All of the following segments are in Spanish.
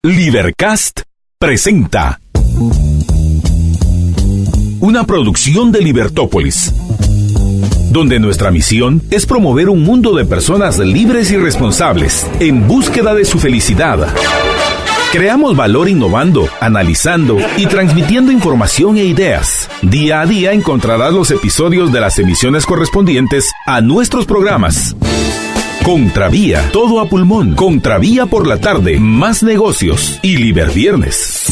Libercast presenta una producción de Libertópolis, donde nuestra misión es promover un mundo de personas libres y responsables en búsqueda de su felicidad. Creamos valor innovando, analizando y transmitiendo información e ideas. Día a día encontrarás los episodios de las emisiones correspondientes a nuestros programas. Contravía, todo a pulmón. Contravía por la tarde, más negocios y Liberviernes.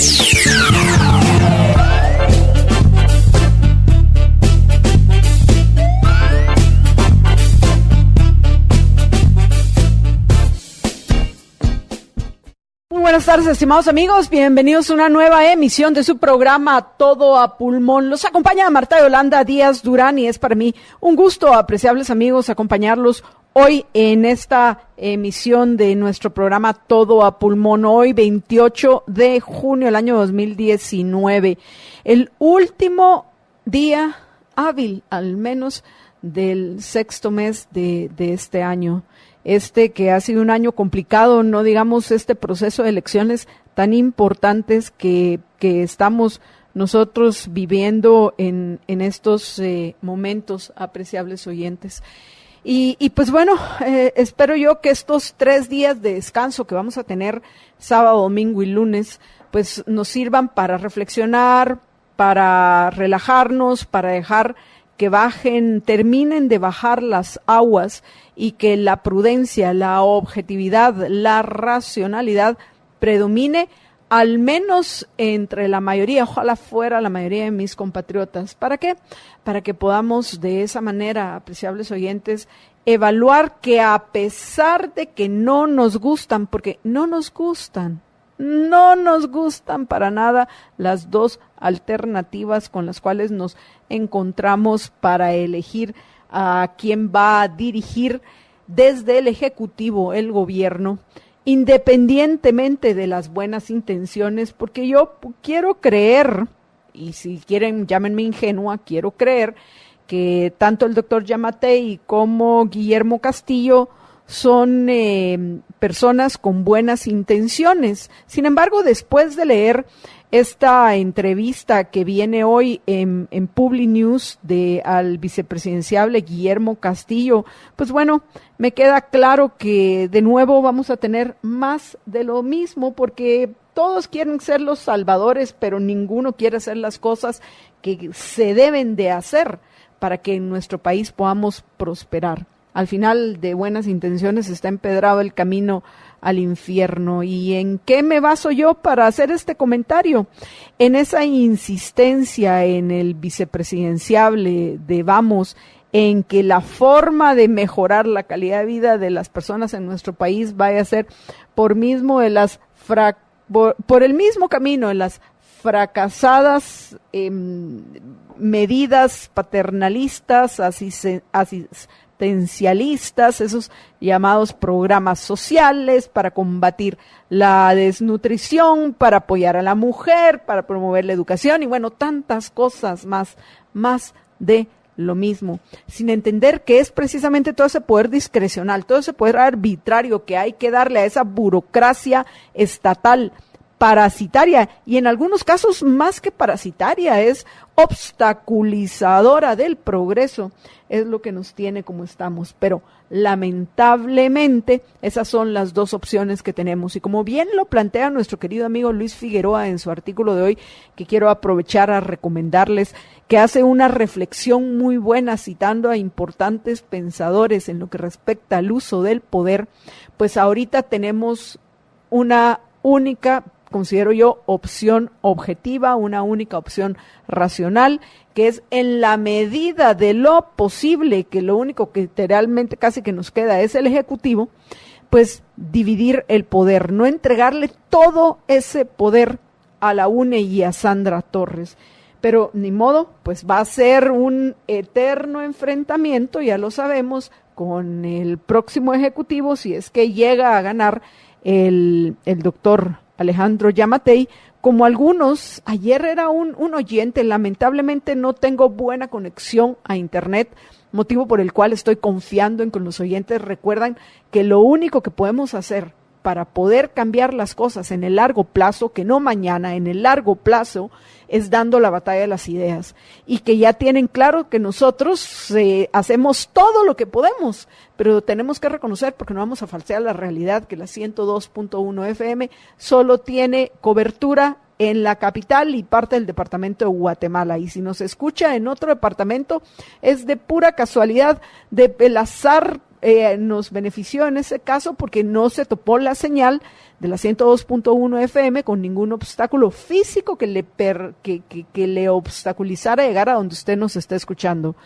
Muy buenas tardes, estimados amigos. Bienvenidos a una nueva emisión de su programa Todo a Pulmón. Los acompaña Marta Yolanda Díaz Durán y es para mí un gusto, apreciables amigos, acompañarlos hoy en esta emisión de nuestro programa Todo a Pulmón, hoy 28 de junio del año 2019, el último día hábil, al menos, del sexto mes de este año. Que ha sido un año complicado, no digamos este proceso de elecciones tan importantes que estamos nosotros viviendo en estos momentos, apreciables oyentes. Y pues bueno, espero yo que estos 3 días de descanso que vamos a tener sábado, domingo y lunes, pues nos sirvan para reflexionar, para relajarnos, para dejar que terminen de bajar las aguas y que la prudencia, la objetividad, la racionalidad predomine, al menos entre la mayoría, ojalá fuera la mayoría de mis compatriotas. ¿Para qué? Para que podamos de esa manera, apreciables oyentes, evaluar que a pesar de que no nos gustan, porque no nos gustan para nada las dos alternativas con las cuales nos encontramos para elegir a quién va a dirigir desde el Ejecutivo, el gobierno, independientemente de las buenas intenciones, porque yo quiero creer, y si quieren llámenme ingenua, quiero creer que tanto el doctor Yamatei como Guillermo Castillo son personas con buenas intenciones. Sin embargo, después de leer esta entrevista que viene hoy en Publi News al vicepresidenciable Guillermo Castillo, pues bueno, me queda claro que de nuevo vamos a tener más de lo mismo, porque todos quieren ser los salvadores, pero ninguno quiere hacer las cosas que se deben de hacer para que en nuestro país podamos prosperar. Al final, de buenas intenciones está empedrado el camino al infierno. ¿Y en qué me baso yo para hacer este comentario? En esa insistencia en el vicepresidenciable en que la forma de mejorar la calidad de vida de las personas en nuestro país vaya a ser por el mismo camino de las fracasadas medidas paternalistas, asistencialistas, esos llamados programas sociales para combatir la desnutrición, para apoyar a la mujer, para promover la educación y bueno, tantas cosas más de lo mismo, sin entender que es precisamente todo ese poder discrecional, todo ese poder arbitrario que hay que darle a esa burocracia estatal parasitaria, y en algunos casos más que parasitaria, es obstaculizadora del progreso, es lo que nos tiene como estamos, pero lamentablemente esas son las dos opciones que tenemos, y como bien lo plantea nuestro querido amigo Luis Figueroa en su artículo de hoy, que quiero aprovechar a recomendarles, que hace una reflexión muy buena citando a importantes pensadores en lo que respecta al uso del poder, pues ahorita tenemos una única, considero yo, opción objetiva, una única opción racional, que es en la medida de lo posible, que lo único que literalmente casi que nos queda es el Ejecutivo, pues dividir el poder, no entregarle todo ese poder a la UNE y a Sandra Torres. Pero ni modo, pues va a ser un eterno enfrentamiento, ya lo sabemos, con el próximo Ejecutivo, si es que llega a ganar el doctor Alejandro Yamatei, como algunos. Ayer era un oyente, lamentablemente no tengo buena conexión a internet, motivo por el cual estoy confiando en que los oyentes recuerdan que lo único que podemos hacer para poder cambiar las cosas en el largo plazo, que no mañana, en el largo plazo, es dando la batalla de las ideas, y que ya tienen claro que nosotros hacemos todo lo que podemos, pero tenemos que reconocer, porque no vamos a falsear la realidad, que la 102.1 FM solo tiene cobertura en la capital y parte del departamento de Guatemala, y si nos escucha en otro departamento es de pura casualidad, del azar. Nos benefició en ese caso porque no se topó la señal de la 102.1 FM con ningún obstáculo físico que le obstaculizara llegar a donde usted nos está escuchando.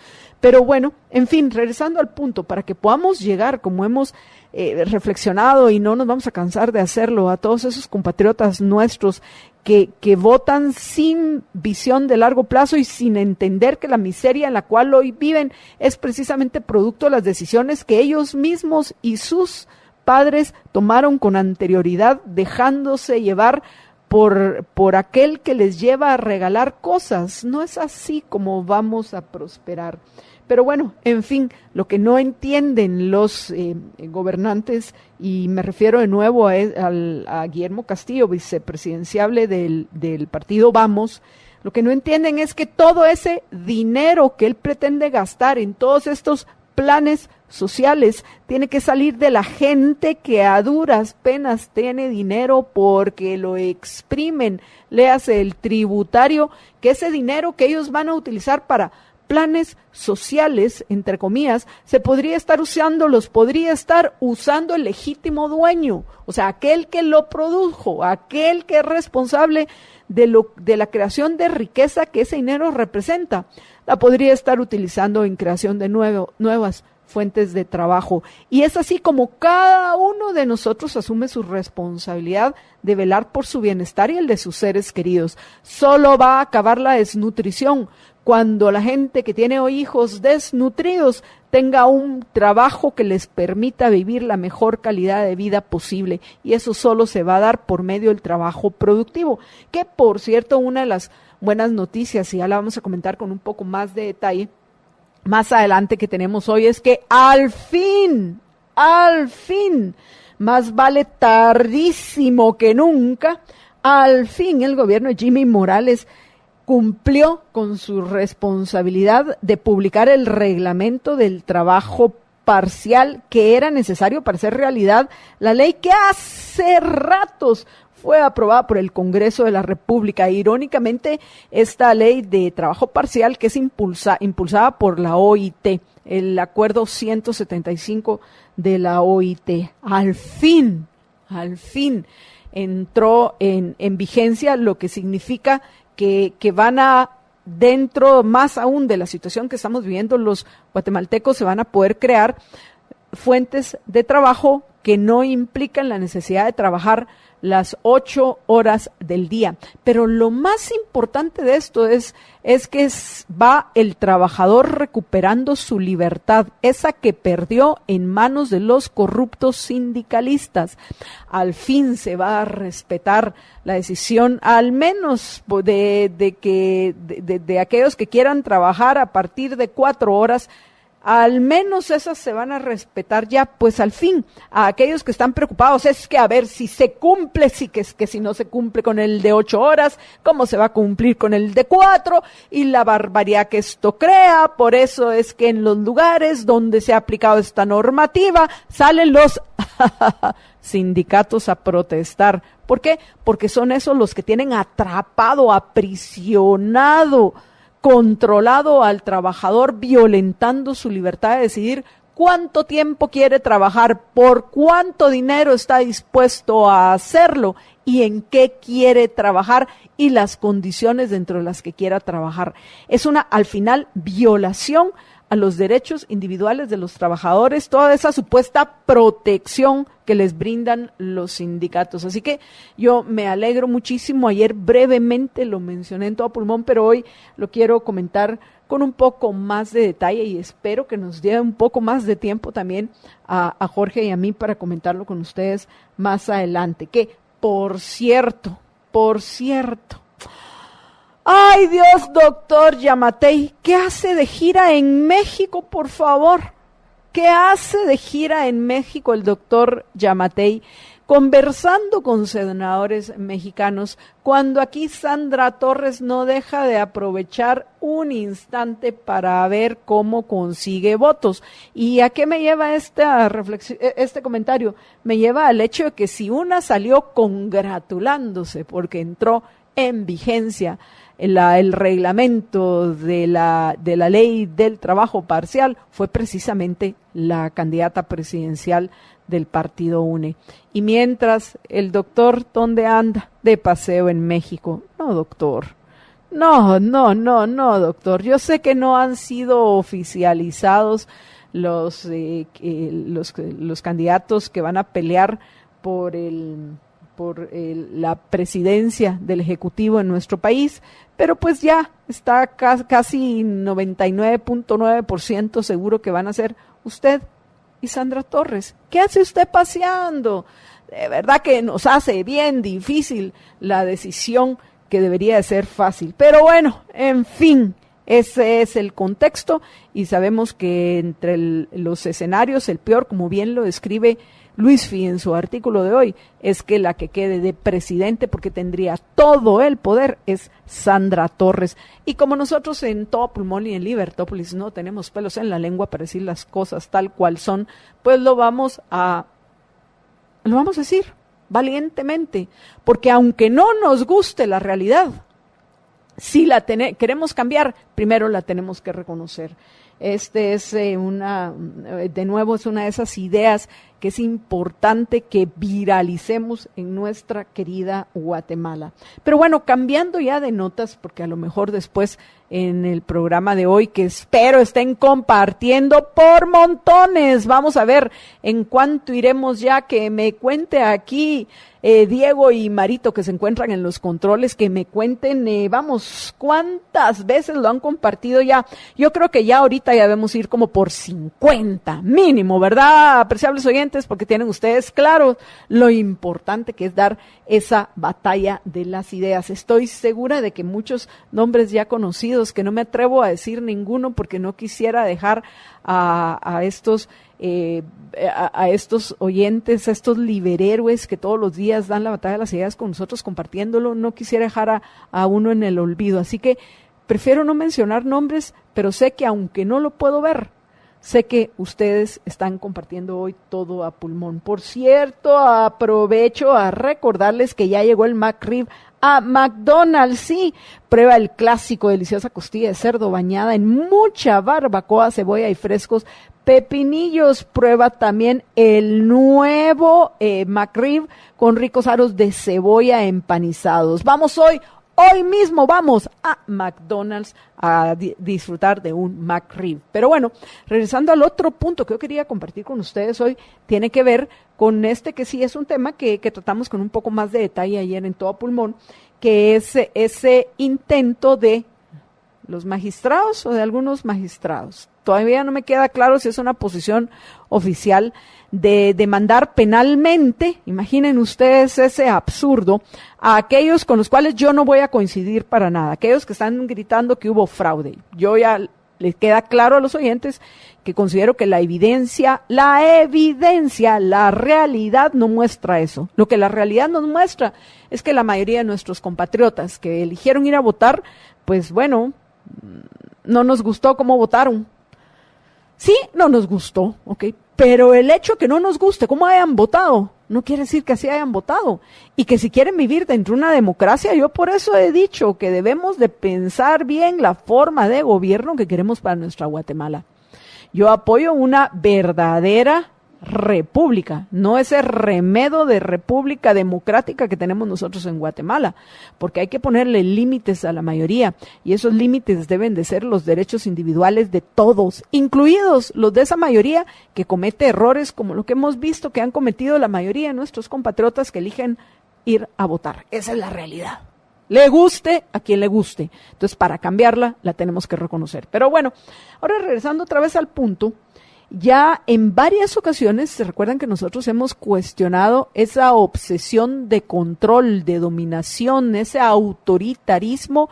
Pero bueno, en fin, regresando al punto, para que podamos llegar, como hemos reflexionado y no nos vamos a cansar de hacerlo, a todos esos compatriotas nuestros que votan sin visión de largo plazo y sin entender que la miseria en la cual hoy viven es precisamente producto de las decisiones que ellos mismos y sus padres tomaron con anterioridad, dejándose llevar por aquel que les lleva a regalar cosas. No es así como vamos a prosperar. Pero bueno, en fin, lo que no entienden los gobernantes, y me refiero de nuevo a Guillermo Castillo, vicepresidenciable del partido Vamos, lo que no entienden es que todo ese dinero que él pretende gastar en todos estos planes sociales tiene que salir de la gente que a duras penas tiene dinero porque lo exprimen, léase el tributario, que ese dinero que ellos van a utilizar para planes sociales, entre comillas, se podría estar usando, los podría estar usando el legítimo dueño, o sea, aquel que lo produjo, aquel que es responsable de la creación de riqueza que ese dinero representa, la podría estar utilizando en creación de nuevas fuentes de trabajo. Y es así como cada uno de nosotros asume su responsabilidad de velar por su bienestar y el de sus seres queridos. Solo va a acabar la desnutrición cuando la gente que tiene hoy hijos desnutridos tenga un trabajo que les permita vivir la mejor calidad de vida posible, y eso solo se va a dar por medio del trabajo productivo, que por cierto, una de las buenas noticias, y ya la vamos a comentar con un poco más de detalle más adelante, que tenemos hoy, es que al fin, más vale tardísimo que nunca, al fin el gobierno de Jimmy Morales cumplió con su responsabilidad de publicar el reglamento del trabajo parcial que era necesario para hacer realidad la ley que hace ratos fue aprobada por el Congreso de la República. Irónicamente, esta ley de trabajo parcial que es impulsada por la OIT, el acuerdo 175 de la OIT, al fin entró en vigencia, lo que significa que van a, dentro más aún de la situación que estamos viviendo los guatemaltecos, se van a poder crear fuentes de trabajo que no implican la necesidad de trabajar las 8 horas del día. Pero lo más importante de esto es que va el trabajador recuperando su libertad, esa que perdió en manos de los corruptos sindicalistas. Al fin se va a respetar la decisión, al menos de aquellos que quieran trabajar a partir de 4 horas. Al menos esas se van a respetar ya, pues al fin, a aquellos que están preocupados, es que a ver si se cumple, que si no se cumple con el de 8 horas, ¿cómo se va a cumplir con el de 4? Y la barbaridad que esto crea. Por eso es que en los lugares donde se ha aplicado esta normativa, salen los sindicatos a protestar. ¿Por qué? Porque son esos los que tienen atrapado, aprisionado, controlado al trabajador, violentando su libertad de decidir cuánto tiempo quiere trabajar, por cuánto dinero está dispuesto a hacerlo y en qué quiere trabajar y las condiciones dentro de las que quiera trabajar. Es una, al final, violación a los derechos individuales de los trabajadores, toda esa supuesta protección que les brindan los sindicatos. Así que yo me alegro muchísimo. Ayer brevemente lo mencioné en todo pulmón, pero hoy lo quiero comentar con un poco más de detalle y espero que nos dé un poco más de tiempo también a Jorge y a mí para comentarlo con ustedes más adelante. Que, por cierto, ¡ay, Dios, doctor Yamatei! ¿Qué hace de gira en México, por favor? ¿Qué hace de gira en México el doctor Yamatei? conversando con senadores mexicanos, cuando aquí Sandra Torres no deja de aprovechar un instante para ver cómo consigue votos. ¿Y a qué me lleva esta reflexión, este comentario? Me lleva al hecho de que si una salió congratulándose porque entró en vigencia el reglamento de la ley del trabajo parcial, fue precisamente la candidata presidencial del partido UNE. Y mientras el doctor, ¿dónde anda? De paseo en México. No, doctor. No, doctor. Yo sé que no han sido oficializados los candidatos que van a pelear por la presidencia del Ejecutivo en nuestro país, pero pues ya está casi 99.9% seguro que van a ser usted y Sandra Torres. ¿Qué hace usted paseando? De verdad que nos hace bien difícil la decisión que debería de ser fácil. Pero bueno, en fin, ese es el contexto y sabemos que entre los escenarios, el peor, como bien lo describe Luisfi en su artículo de hoy, es que la que quede de presidente, porque tendría todo el poder, es Sandra Torres. Y como nosotros en Todo Pulmón y en Libertópolis no tenemos pelos en la lengua para decir las cosas tal cual son, pues lo vamos a decir valientemente, porque aunque no nos guste la realidad, si queremos cambiar, primero la tenemos que reconocer. De nuevo, es una de esas ideas que es importante que viralicemos en nuestra querida Guatemala. Pero bueno, cambiando ya de notas, porque a lo mejor después en el programa de hoy, que espero estén compartiendo por montones, vamos a ver en cuánto iremos ya, que me cuente aquí Diego y Marito, que se encuentran en los controles, que me cuenten, cuántas veces lo han compartido ya. Yo creo que ya ahorita ya debemos ir como por 50 mínimo, ¿verdad, apreciables oyentes? Porque tienen ustedes claro lo importante que es dar esa batalla de las ideas. Estoy segura de que muchos nombres ya conocidos, que no me atrevo a decir ninguno porque no quisiera dejar a estos oyentes, a estos liberhéroes que todos los días dan la batalla de las ideas con nosotros compartiéndolo, no quisiera dejar a uno en el olvido. Así que prefiero no mencionar nombres, pero sé que aunque no lo puedo ver, sé que ustedes están compartiendo hoy todo a pulmón. Por cierto, aprovecho a recordarles que ya llegó el McRib a McDonald's. Sí, prueba el clásico, deliciosa costilla de cerdo bañada en mucha barbacoa, cebolla y frescos pepinillos. Prueba también el nuevo McRib con ricos aros de cebolla empanizados. Vamos hoy mismo vamos a McDonald's a disfrutar de un McRib. Pero bueno, regresando al otro punto que yo quería compartir con ustedes hoy, tiene que ver con que sí es un tema que tratamos con un poco más de detalle ayer en Todo Pulmón, que es ese intento de los magistrados o de algunos magistrados. Todavía no me queda claro si es una posición oficial de demandar penalmente, imaginen ustedes ese absurdo, a aquellos con los cuales yo no voy a coincidir para nada, aquellos que están gritando que hubo fraude. Yo ya les queda claro a los oyentes que considero que la evidencia, la realidad no muestra eso. Lo que la realidad nos muestra es que la mayoría de nuestros compatriotas que eligieron ir a votar, pues bueno, no nos gustó cómo votaron. Sí, no nos gustó, ¿ok? Pero el hecho que no nos guste cómo hayan votado, no quiere decir que así hayan votado. Y que si quieren vivir dentro de una democracia, yo por eso he dicho que debemos de pensar bien la forma de gobierno que queremos para nuestra Guatemala. Yo apoyo una verdadera república, no ese remedo de república democrática que tenemos nosotros en Guatemala, porque hay que ponerle límites a la mayoría, y esos límites deben de ser los derechos individuales de todos, incluidos los de esa mayoría que comete errores como lo que hemos visto que han cometido la mayoría de nuestros compatriotas que eligen ir a votar. Esa es la realidad. Le guste a quien le guste. Entonces, para cambiarla, la tenemos que reconocer. Pero bueno, ahora regresando otra vez al punto, ya en varias ocasiones, se recuerdan que nosotros hemos cuestionado esa obsesión de control, de dominación, ese autoritarismo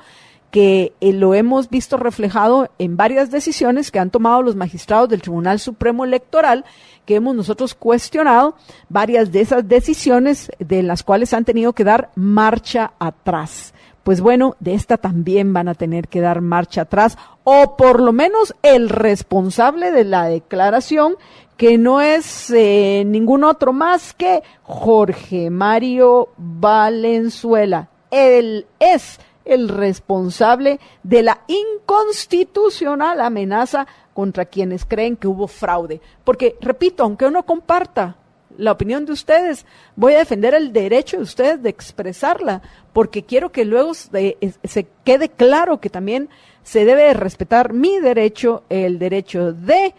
que lo hemos visto reflejado en varias decisiones que han tomado los magistrados del Tribunal Supremo Electoral, que hemos nosotros cuestionado, varias de esas decisiones de las cuales han tenido que dar marcha atrás. Pues bueno, de esta también van a tener que dar marcha atrás, o por lo menos el responsable de la declaración, que no es ningún otro más que Jorge Mario Valenzuela. Él es el responsable de la inconstitucional amenaza contra quienes creen que hubo fraude. Porque, repito, aunque uno comparta la opinión de ustedes, voy a defender el derecho de ustedes de expresarla, porque quiero que luego se quede claro que también se debe respetar mi derecho, el derecho de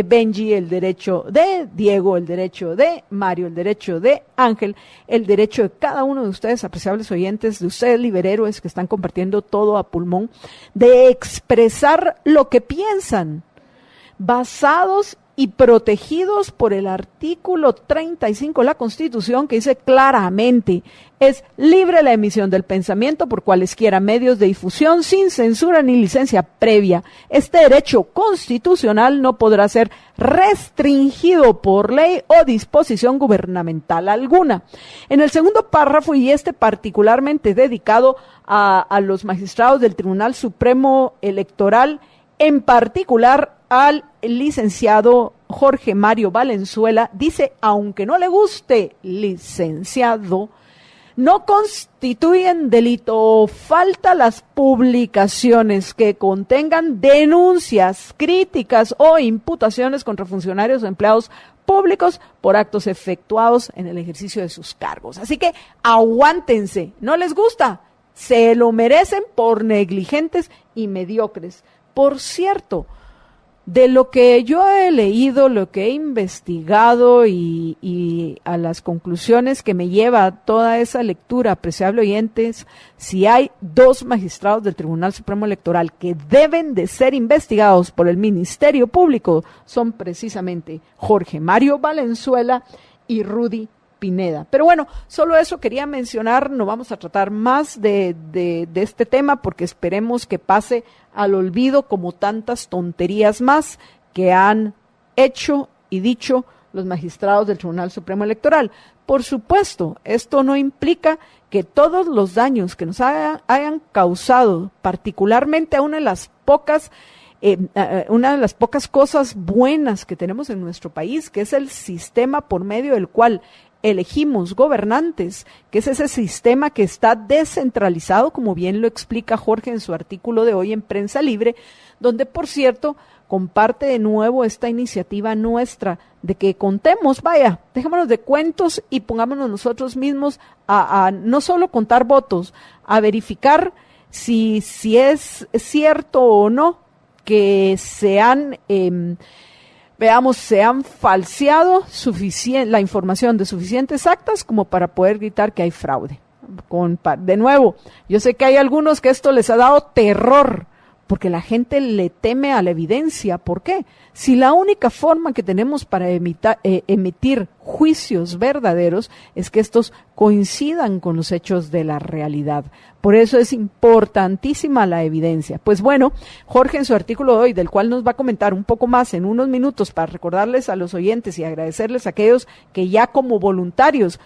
Benji, el derecho de Diego, el derecho de Mario, el derecho de Ángel, el derecho de cada uno de ustedes, apreciables oyentes, de ustedes liberhéroes que están compartiendo todo a pulmón, de expresar lo que piensan, basados y protegidos por el artículo 35 de la Constitución, que dice claramente: es libre la emisión del pensamiento por cualesquiera medios de difusión sin censura ni licencia previa. Este derecho constitucional no podrá ser restringido por ley o disposición gubernamental alguna. En el segundo párrafo, y este particularmente dedicado a los magistrados del Tribunal Supremo Electoral, en particular al licenciado Jorge Mario Valenzuela, dice: aunque no le guste, licenciado, no constituyen delito o falta las publicaciones que contengan denuncias, críticas o imputaciones contra funcionarios o empleados públicos por actos efectuados en el ejercicio de sus cargos. Así que aguántense, ¿no les gusta? Se lo merecen por negligentes y mediocres. Por cierto, de lo que yo he leído, lo que he investigado y a las conclusiones que me lleva toda esa lectura, apreciable oyentes, si hay 2 magistrados del Tribunal Supremo Electoral que deben de ser investigados por el Ministerio Público, son precisamente Jorge Mario Valenzuela y Rudy Pineda. Pero bueno, solo eso quería mencionar. No vamos a tratar más de este tema, porque esperemos que pase al olvido, como tantas tonterías más que han hecho y dicho los magistrados del Tribunal Supremo Electoral. Por supuesto, esto no implica que todos los daños que nos hayan causado, particularmente a una de las pocas cosas buenas que tenemos en nuestro país, que es el sistema por medio del cual elegimos gobernantes, que es ese sistema que está descentralizado, como bien lo explica Jorge en su artículo de hoy en Prensa Libre, donde, por cierto, comparte de nuevo esta iniciativa nuestra de que contemos, dejémonos de cuentos y pongámonos nosotros mismos a no solo contar votos, a verificar si es cierto o no que se han falseado la información de suficientes actas como para poder gritar que hay fraude. De nuevo, yo sé que hay algunos que esto les ha dado terror, porque la gente le teme a la evidencia. ¿Por qué? Si la única forma que tenemos para emitir juicios verdaderos es que estos coincidan con los hechos de la realidad. Por eso es importantísima la evidencia. Pues bueno, Jorge en su artículo de hoy, del cual nos va a comentar un poco más en unos minutos, para recordarles a los oyentes y agradecerles a aquellos que ya como voluntarios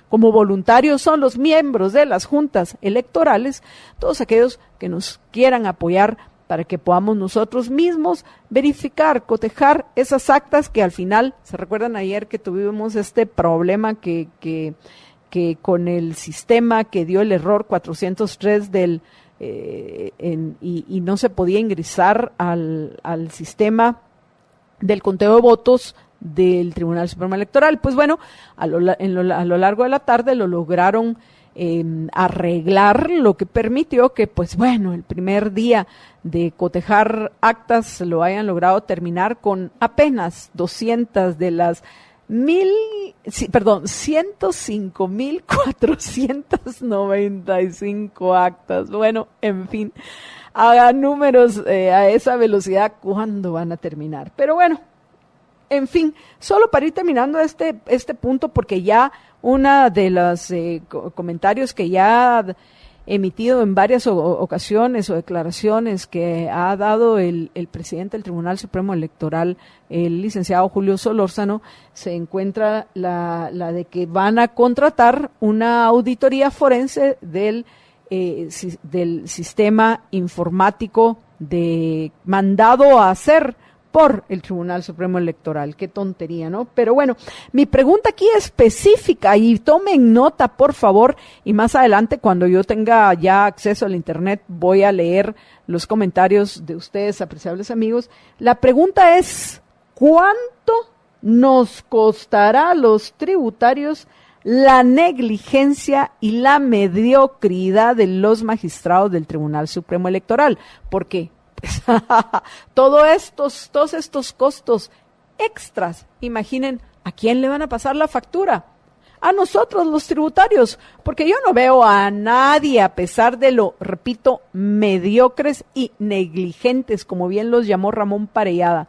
son los miembros de las juntas electorales, todos aquellos que nos quieran apoyar para que podamos nosotros mismos verificar, cotejar esas actas que al final, ¿se recuerdan ayer que tuvimos este problema que con el sistema que dio el error 403 y no se podía ingresar al sistema del conteo de votos del Tribunal Supremo Electoral? Pues bueno, a lo largo de la tarde lo lograron arreglar, lo que permitió que, pues bueno, el primer día de cotejar actas lo hayan logrado terminar con apenas 200 de las 105.495 actas. Bueno, en fin, hagan números a esa velocidad, ¿cuándo van a terminar? Pero bueno, en fin, solo para ir terminando este punto, porque ya una de los comentarios que ya emitido en varias ocasiones o declaraciones que ha dado el presidente del Tribunal Supremo Electoral, el licenciado Julio Solórzano, se encuentra la de que van a contratar una auditoría forense del sistema informático mandado a hacer por el Tribunal Supremo Electoral. Qué tontería, ¿no? Pero bueno, mi pregunta aquí es específica y tomen nota, por favor, y más adelante, cuando yo tenga ya acceso al internet, voy a leer los comentarios de ustedes, apreciables amigos. La pregunta es, ¿cuánto nos costará a los tributarios la negligencia y la mediocridad de los magistrados del Tribunal Supremo Electoral? Porque todos estos costos extras, imaginen, ¿a quién le van a pasar la factura? A nosotros, los tributarios, porque yo no veo a nadie, a pesar de lo, repito, mediocres y negligentes, como bien los llamó Ramón Parellada,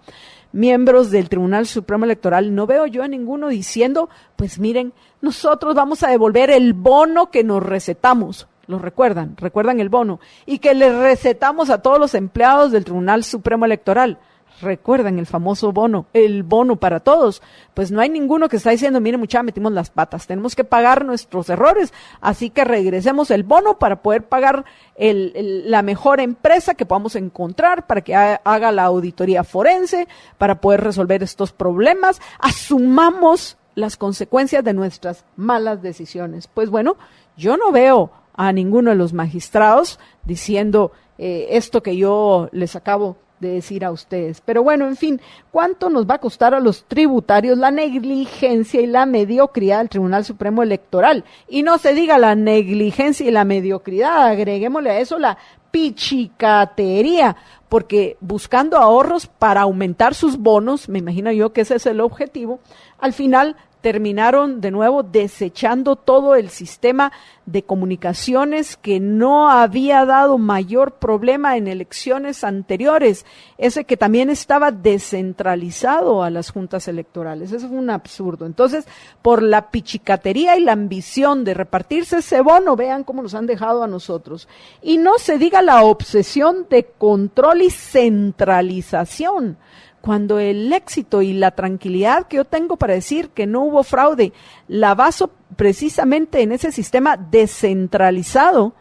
miembros del Tribunal Supremo Electoral, no veo yo a ninguno diciendo, pues miren, nosotros vamos a devolver el bono que nos recetamos. ¿Lo recuerdan el bono? Y que le recetamos a todos los empleados del Tribunal Supremo Electoral. ¿Recuerdan el famoso bono? El bono para todos. Pues no hay ninguno que está diciendo, mire muchacha, metimos las patas, tenemos que pagar nuestros errores, así que regresemos el bono para poder pagar la mejor empresa que podamos encontrar, para que haga la auditoría forense, para poder resolver estos problemas. Asumamos las consecuencias de nuestras malas decisiones. Pues bueno, yo no veo a ninguno de los magistrados diciendo esto que yo les acabo de decir a ustedes. Pero bueno, en fin, ¿cuánto nos va a costar a los tributarios la negligencia y la mediocridad del Tribunal Supremo Electoral? Y no se diga la negligencia y la mediocridad, agreguémosle a eso la pichicatería, porque buscando ahorros para aumentar sus bonos, me imagino yo que ese es el objetivo, al final terminaron de nuevo desechando todo el sistema de comunicaciones que no había dado mayor problema en elecciones anteriores, ese que también estaba descentralizado a las juntas electorales. Eso fue un absurdo. Entonces, por la pichicatería y la ambición de repartirse ese bono, vean cómo nos han dejado a nosotros. Y no se diga la obsesión de control y centralización, cuando el éxito y la tranquilidad que yo tengo para decir que no hubo fraude la baso precisamente en ese sistema descentralizado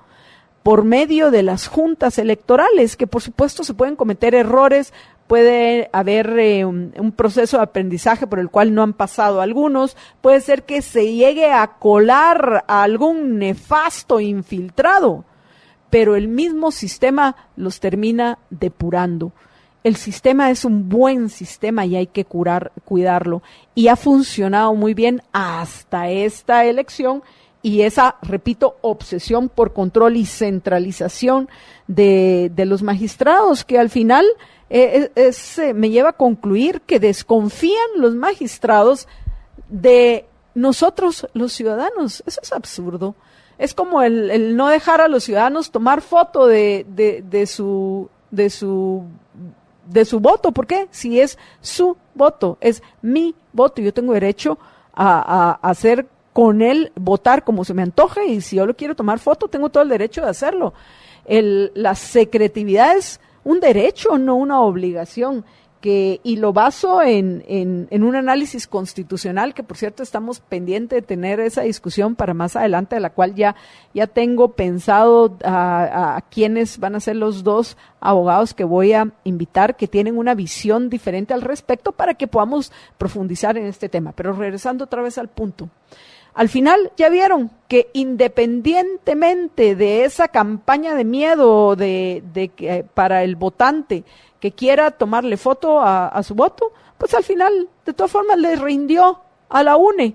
por medio de las juntas electorales, que por supuesto se pueden cometer errores, puede haber un proceso de aprendizaje por el cual no han pasado algunos, puede ser que se llegue a colar a algún nefasto infiltrado, pero el mismo sistema los termina depurando. El sistema es un buen sistema y hay que cuidarlo. Y ha funcionado muy bien hasta esta elección y esa, repito, obsesión por control y centralización de los magistrados, que al final me lleva a concluir que desconfían los magistrados de nosotros, los ciudadanos. Eso es absurdo. Es como el no dejar a los ciudadanos tomar foto de su voto. ¿Por qué? Si es su voto, es mi voto, yo tengo derecho a hacer con él, votar como se me antoje, y si yo lo quiero tomar foto, tengo todo el derecho de hacerlo. La secretividad es un derecho, no una obligación, y lo baso en un análisis constitucional, que por cierto estamos pendientes de tener esa discusión para más adelante, de la cual ya tengo pensado a quienes van a ser los dos abogados que voy a invitar, que tienen una visión diferente al respecto, para que podamos profundizar en este tema. Pero regresando otra vez al punto, al final ya vieron que independientemente de esa campaña de miedo para el votante que quiera tomarle foto a su voto, pues al final de todas formas le rindió a la UNE,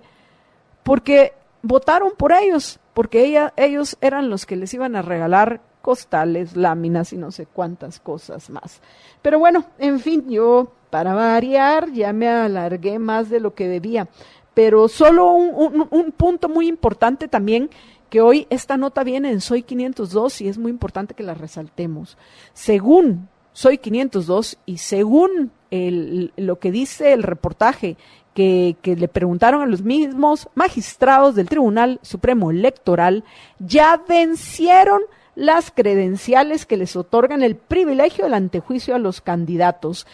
porque votaron por ellos, porque ellos eran los que les iban a regalar costales, láminas y no sé cuántas cosas más. Pero bueno, en fin, yo para variar ya me alargué más de lo que debía, pero solo un punto muy importante también, que hoy esta nota viene en Soy 502 y es muy importante que la resaltemos. Según Soy 502 y según lo que dice el reportaje que le preguntaron a los mismos magistrados del Tribunal Supremo Electoral, ya vencieron las credenciales que les otorgan el privilegio del antejuicio a los candidatos.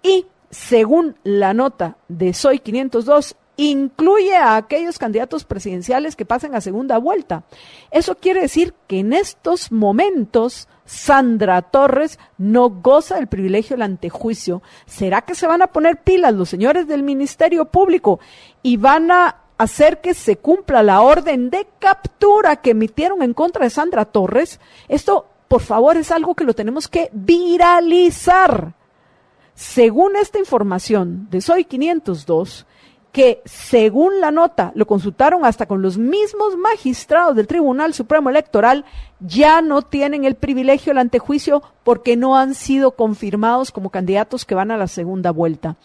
Y según la nota de Soy 502, incluye a aquellos candidatos presidenciales que pasen a segunda vuelta. Eso quiere decir que en estos momentos Sandra Torres no goza del privilegio del antejuicio. ¿Será que se van a poner pilas los señores del Ministerio Público y van a hacer que se cumpla la orden de captura que emitieron en contra de Sandra Torres? Esto, por favor, es algo que lo tenemos que viralizar. Según esta información de Soy 502, que según la nota lo consultaron hasta con los mismos magistrados del Tribunal Supremo Electoral, ya no tienen el privilegio del antejuicio porque no han sido confirmados como candidatos que van a la segunda vuelta.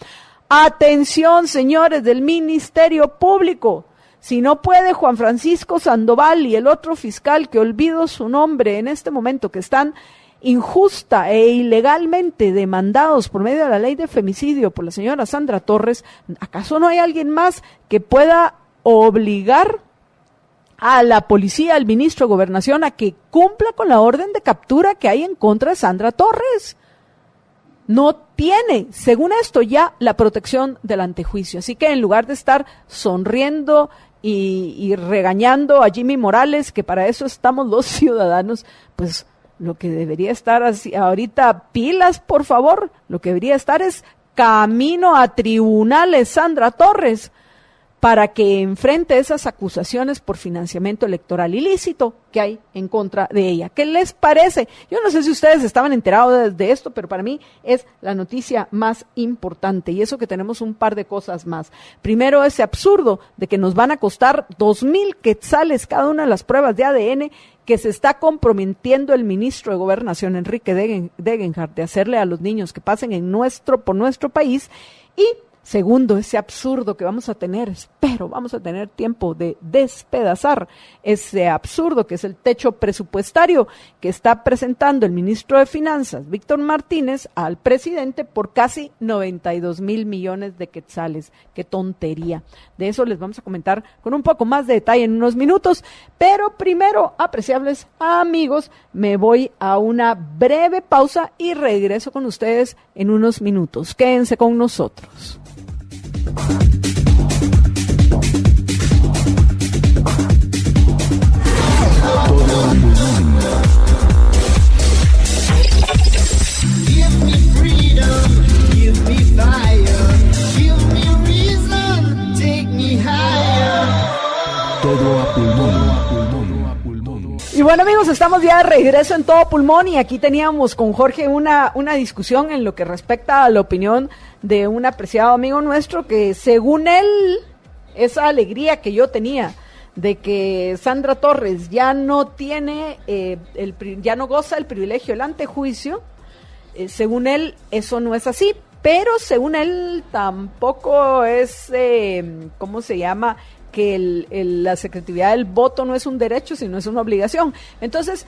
Atención, señores del Ministerio Público, si no puede Juan Francisco Sandoval y el otro fiscal, que olvido su nombre en este momento, que están injusta e ilegalmente demandados por medio de la ley de femicidio por la señora Sandra Torres, ¿acaso no hay alguien más que pueda obligar a la policía, al ministro de Gobernación, a que cumpla con la orden de captura que hay en contra de Sandra Torres? No tiene, según esto, ya la protección del antejuicio. Así que en lugar de estar sonriendo y regañando a Jimmy Morales, que para eso estamos los ciudadanos, pues lo que debería estar así, ahorita, pilas, por favor, lo que debería estar es camino a tribunales Sandra Torres para que enfrente esas acusaciones por financiamiento electoral ilícito que hay en contra de ella. ¿Qué les parece? Yo no sé si ustedes estaban enterados de esto, pero para mí es la noticia más importante, y eso que tenemos un par de cosas más. Primero, ese absurdo de que nos van a costar 2,000 quetzales cada una de las pruebas de ADN que se está comprometiendo el ministro de Gobernación, Enrique Degenhardt, de hacerle a los niños que pasen por nuestro país. Y segundo, ese absurdo que vamos a tener, espero vamos a tener tiempo de despedazar ese absurdo que es el techo presupuestario que está presentando el ministro de Finanzas, Víctor Martínez, al presidente por casi 92,000 millones de quetzales. ¡Qué tontería! De eso les vamos a comentar con un poco más de detalle en unos minutos, pero primero, apreciables amigos, me voy a una breve pausa y regreso con ustedes en unos minutos. Quédense con nosotros. Todo a pulmón. Y bueno, amigos, estamos ya de regreso en Todo Pulmón, y aquí teníamos con Jorge una discusión en lo que respecta a la opinión de un apreciado amigo nuestro que, según él, esa alegría que yo tenía de que Sandra Torres ya no tiene ya no goza el privilegio del antejuicio, según él eso no es así, pero según él tampoco es ¿cómo se llama? Que la secretividad del voto no es un derecho, sino es una obligación. Entonces,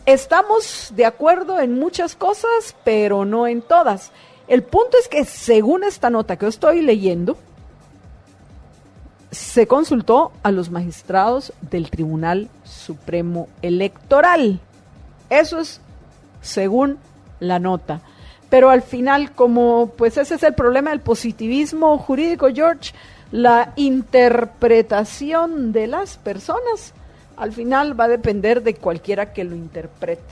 estamos de acuerdo en muchas cosas, pero no en todas. El punto es que, según esta nota que yo estoy leyendo, se consultó a los magistrados del Tribunal Supremo Electoral. Eso es según la nota. Pero al final, como pues ese es el problema del positivismo jurídico, George, la interpretación de las personas al final va a depender de cualquiera que lo interprete,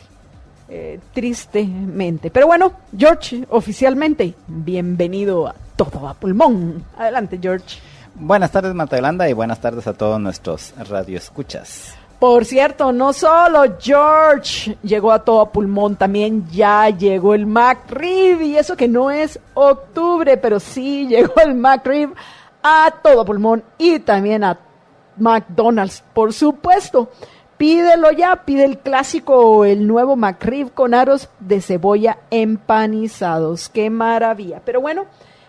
tristemente. Pero bueno, George, oficialmente, bienvenido a Todo a Pulmón. Adelante, George. Buenas tardes, Marta Yolanda, y buenas tardes a todos nuestros radioescuchas. Por cierto, no solo George llegó a Todo a Pulmón, también ya llegó el McRib, y eso que no es octubre, pero sí llegó el McRib a Todo Pulmón y también a McDonald's, por supuesto. Pídelo ya, pide el clásico o el nuevo McRib con aros de cebolla empanizados. ¡Qué maravilla! Pero bueno,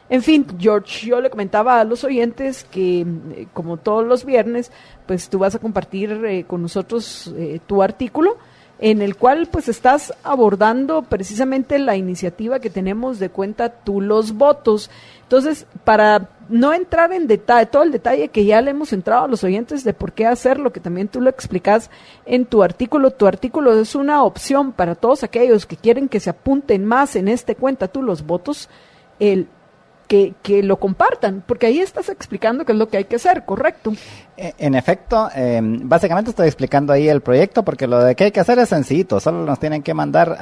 en fin, George, yo le comentaba a los oyentes que, como todos los viernes, pues tú vas a compartir con nosotros tu artículo, en el cual pues estás abordando precisamente la iniciativa que tenemos de Cuenta Tú los Votos. Entonces, para no entrar en detalle, todo el detalle que ya le hemos entrado a los oyentes de por qué hacerlo, que también tú lo explicas en tu artículo. Tu artículo es una opción para todos aquellos que quieren que se apunten más en Cuenta Tú los votos, que lo compartan, porque ahí estás explicando qué es lo que hay que hacer, ¿correcto? En efecto, básicamente estoy explicando ahí el proyecto, porque lo de que hay que hacer es sencillito, solo nos tienen que mandar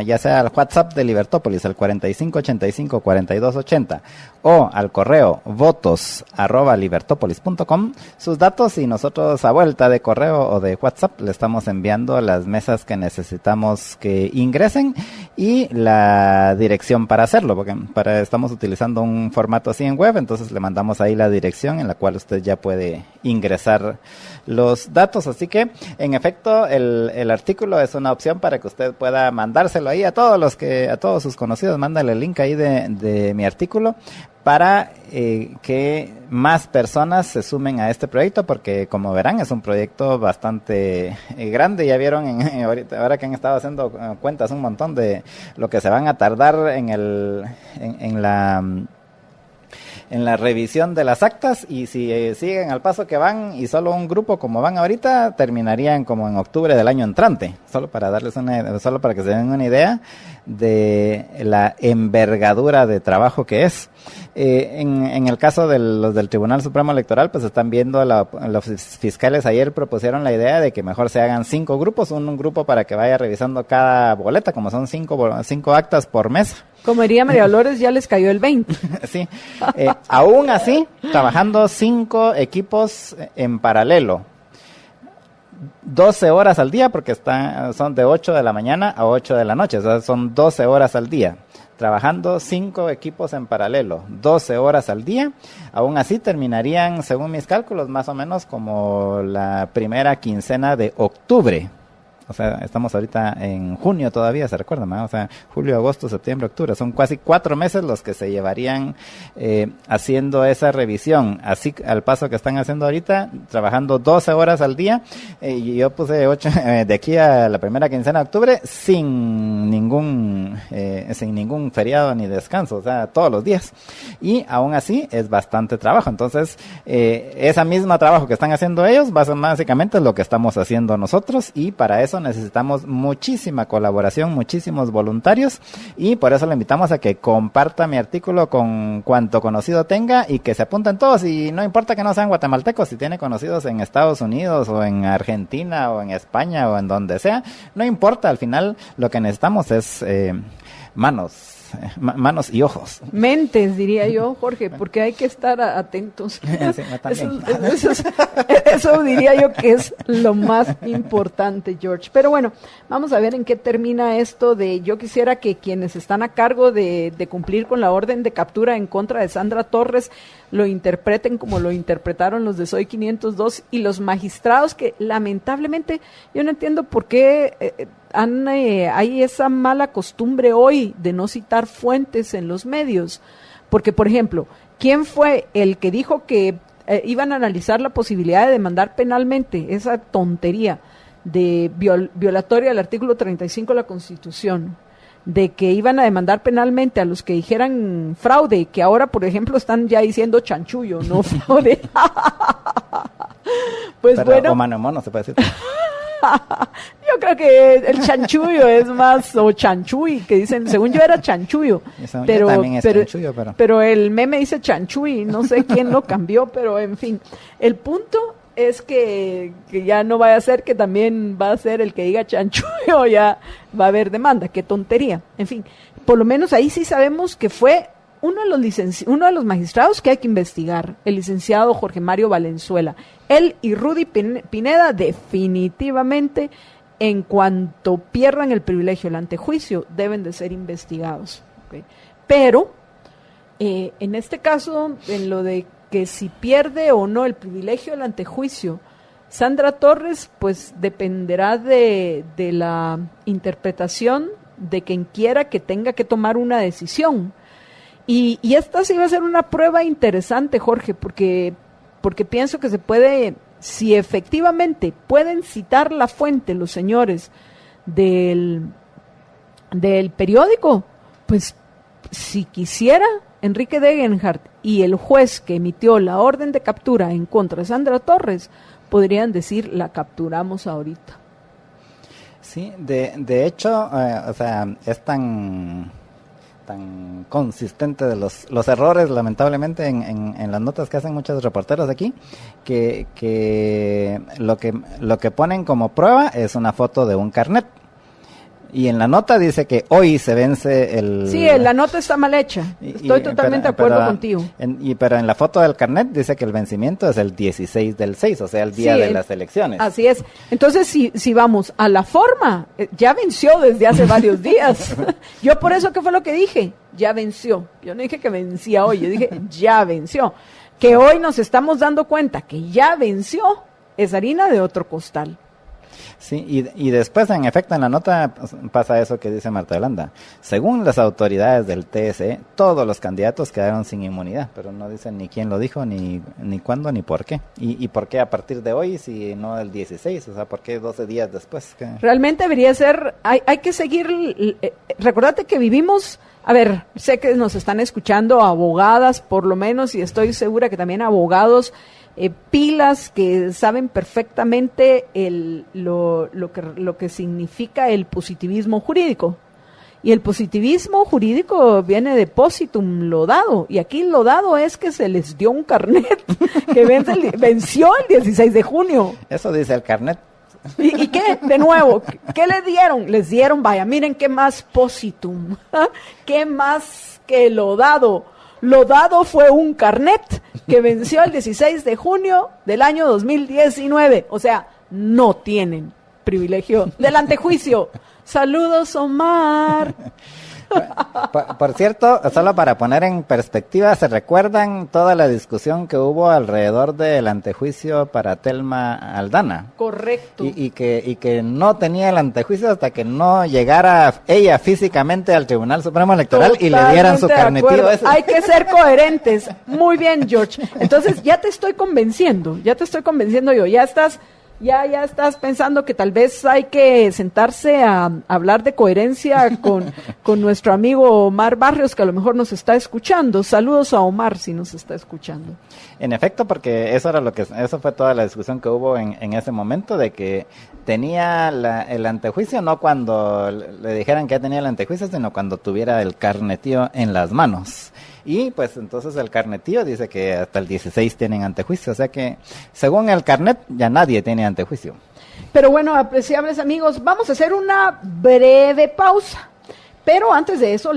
ya sea al WhatsApp de Libertópolis, al 4585-4280, o al correo votos@libertopolis.com sus datos, y nosotros a vuelta de correo o de WhatsApp le estamos enviando las mesas que necesitamos que ingresen y la dirección para hacerlo, porque estamos utilizando un formato así en web, entonces le mandamos ahí la dirección en la cual usted ya puede ingresar los datos. Así que, en efecto, el artículo es una opción para que usted pueda mandárselo ahí a todos sus conocidos. Mándale el link ahí de mi artículo para que más personas se sumen a este proyecto, porque como verán es un proyecto bastante grande. Ya vieron ahora que han estado haciendo cuentas un montón de lo que se van a tardar en la revisión de las actas, y si siguen al paso que van y solo un grupo como van ahorita, terminarían como en octubre del año entrante, solo para que se den una idea de la envergadura de trabajo que es. En el caso de los del Tribunal Supremo Electoral, pues están viendo, los fiscales ayer propusieron la idea de que mejor se hagan 5 grupos, un grupo para que vaya revisando cada boleta, como son 5 actas por mesa. Como diría María Dolores, ya les cayó el 20. Sí, aún así, trabajando 5 equipos en paralelo, 12 horas al día, porque son de 8 de la mañana a 8 de la noche, o sea, son 12 horas al día. Trabajando 5 equipos en paralelo, 12 horas al día, aún así terminarían, según mis cálculos, más o menos como la primera quincena de octubre. O sea, estamos ahorita en junio todavía, ¿se recuerdan? ¿No? O sea, julio, agosto, septiembre, octubre. Son casi 4 meses los que se llevarían haciendo esa revisión. Así, al paso que están haciendo ahorita, trabajando 12 horas al día. Y yo puse 8 de aquí a la primera quincena de octubre sin ningún feriado ni descanso. O sea, todos los días. Y aún así es bastante trabajo. Entonces, esa misma trabajo que están haciendo ellos, básicamente es lo que estamos haciendo nosotros. Y para eso necesitamos muchísima colaboración, muchísimos voluntarios, y por eso le invitamos a que comparta mi artículo con cuanto conocido tenga y que se apunten todos, y no importa que no sean guatemaltecos, si tiene conocidos en Estados Unidos o en Argentina o en España o en donde sea, no importa, al final lo que necesitamos es manos y ojos. Mentes, diría yo, Jorge, porque hay que estar atentos. Sí, eso diría yo que es lo más importante, George. Pero bueno, vamos a ver en qué termina esto de... Yo quisiera que quienes están a cargo de cumplir con la orden de captura en contra de Sandra Torres lo interpreten como lo interpretaron los de Soy 502 y los magistrados que lamentablemente yo no entiendo por qué hay esa mala costumbre hoy de no citar fuentes en los medios, porque por ejemplo, ¿quién fue el que dijo que iban a analizar la posibilidad de demandar penalmente esa tontería de violatoria del artículo 35 de la Constitución? De que iban a demandar penalmente a los que dijeran fraude, que ahora, por ejemplo, están ya diciendo chanchullo, no fraude. Pues pero, bueno. O mano en mono, se puede decir. Yo creo que el chanchullo es más, o chanchuy, que dicen, según yo era chanchullo. Pero también es chanchullo, pero el meme dice chanchuy, no sé quién lo cambió, pero en fin. El punto es que ya no vaya a ser que también va a ser el que diga chanchullo, ya va a haber demanda, qué tontería. En fin, por lo menos ahí sí sabemos que fue uno de los magistrados que hay que investigar, el licenciado Jorge Mario Valenzuela. Él y Rudy Pineda definitivamente, en cuanto pierdan el privilegio del antejuicio, deben de ser investigados. ¿Okay? Pero, en este caso, en lo de que si pierde o no el privilegio del antejuicio, Sandra Torres, pues dependerá de la interpretación de quien quiera que tenga que tomar una decisión. Y esta sí va a ser una prueba interesante, Jorge, porque pienso que se puede, si efectivamente pueden citar la fuente los señores del periódico, pues si quisiera, Enrique Degenhardt y el juez que emitió la orden de captura en contra de Sandra Torres podrían decir, la capturamos ahorita. Sí, de hecho, o sea, es tan consistente de los errores, lamentablemente, en las notas que hacen muchos reporteros aquí, que lo que ponen como prueba es una foto de un carnet. Y en la nota dice que hoy se vence el... Sí, la nota está mal hecha. Estoy totalmente de acuerdo contigo. Pero en la foto del carnet dice que el vencimiento es el 16 del 6, o sea, el día de las elecciones. Así es. Entonces, si vamos a la forma, ya venció desde hace varios días. Yo por eso, ¿qué fue lo que dije? Ya venció. Yo no dije que vencía hoy, yo dije ya venció. Que hoy nos estamos dando cuenta que ya venció es harina de otro costal. Sí, y después, en efecto, en la nota pasa eso que dice Marta Yolanda. Según las autoridades del TSE, todos los candidatos quedaron sin inmunidad, pero no dicen ni quién lo dijo, ni cuándo, ni por qué. Y por qué a partir de hoy, si no el 16, o sea, ¿por qué 12 días después? ¿Qué? Realmente debería ser, hay que seguir, recordate que vivimos, a ver, sé que nos están escuchando abogadas, por lo menos, y estoy segura que también abogados, pilas que saben perfectamente lo que significa el positivismo jurídico. Y el positivismo jurídico viene de positum laudado, y aquí laudado es que se les dio un carnet que venció el 16 de junio. Eso dice el carnet. ¿Y qué? De nuevo, ¿qué le dieron? Les dieron, vaya, miren qué más positum, qué más que laudado. Lodado fue un carnet que venció el 16 de junio del año 2019. O sea, no tienen privilegio del antejuicio. Saludos, Omar. Por cierto, solo para poner en perspectiva, ¿se recuerdan toda la discusión que hubo alrededor del antejuicio para Telma Aldana? Correcto. Y que no tenía el antejuicio hasta que no llegara ella físicamente al Tribunal Supremo Electoral. Totalmente, y le dieran su carnetillo ese. Hay que ser coherentes. Muy bien, George. Entonces, ya te estoy convenciendo yo. Ya estás pensando que tal vez hay que sentarse a hablar de coherencia con nuestro amigo Omar Barrios, que a lo mejor nos está escuchando. Saludos a Omar si nos está escuchando. En efecto, porque eso fue toda la discusión que hubo en ese momento, de que tenía el antejuicio, no cuando le dijeran que ya tenía el antejuicio, sino cuando tuviera el carnetío en las manos. Y pues entonces el carnetío dice que hasta el 16 tienen antejuicio, o sea que según el carnet ya nadie tiene antejuicio. Pero bueno, apreciables amigos, vamos a hacer una breve pausa. Pero antes de eso,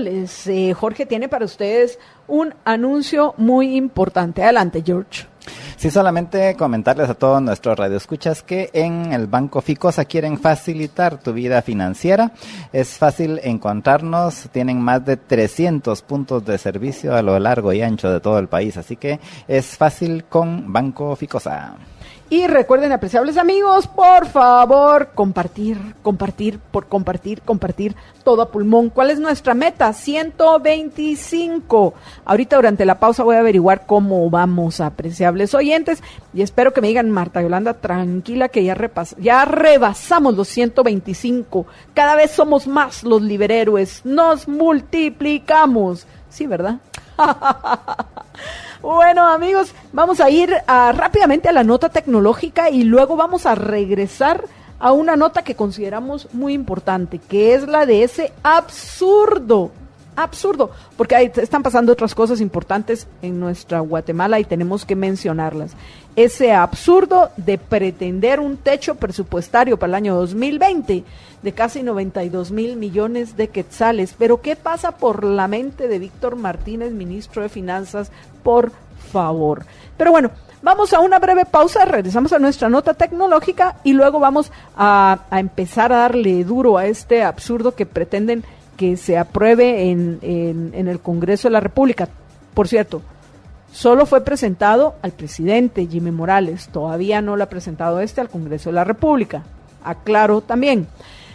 Jorge tiene para ustedes un anuncio muy importante. Adelante, George. Sí, solamente comentarles a todos nuestros radioescuchas que en el Banco Ficosa quieren facilitar tu vida financiera. Es fácil encontrarnos, tienen más de 300 puntos de servicio a lo largo y ancho de todo el país, así que es fácil con Banco Ficosa. Y recuerden, apreciables amigos, por favor, compartir todo a pulmón. ¿Cuál es nuestra meta? 125. Ahorita durante la pausa voy a averiguar cómo vamos, apreciables oyentes, y espero que me digan, Marta Yolanda, tranquila que ya rebasamos los 125. Cada vez somos más los liberhéroes, nos multiplicamos. Sí, ¿verdad? Bueno, amigos, vamos a ir rápidamente a la nota tecnológica y luego vamos a regresar a una nota que consideramos muy importante, que es la de ese absurdo, porque ahí están pasando otras cosas importantes en nuestra Guatemala y tenemos que mencionarlas. Ese absurdo de pretender un techo presupuestario para el año 2020 de casi 92 mil millones de quetzales. Pero ¿qué pasa por la mente de Víctor Martínez, ministro de Finanzas? Por favor. Pero bueno, vamos a una breve pausa, regresamos a nuestra nota tecnológica y luego vamos a empezar a darle duro a este absurdo que pretenden que se apruebe en el Congreso de la República. Por cierto, solo fue presentado al presidente Jimmy Morales, todavía no lo ha presentado al Congreso de la República. Aclaro también.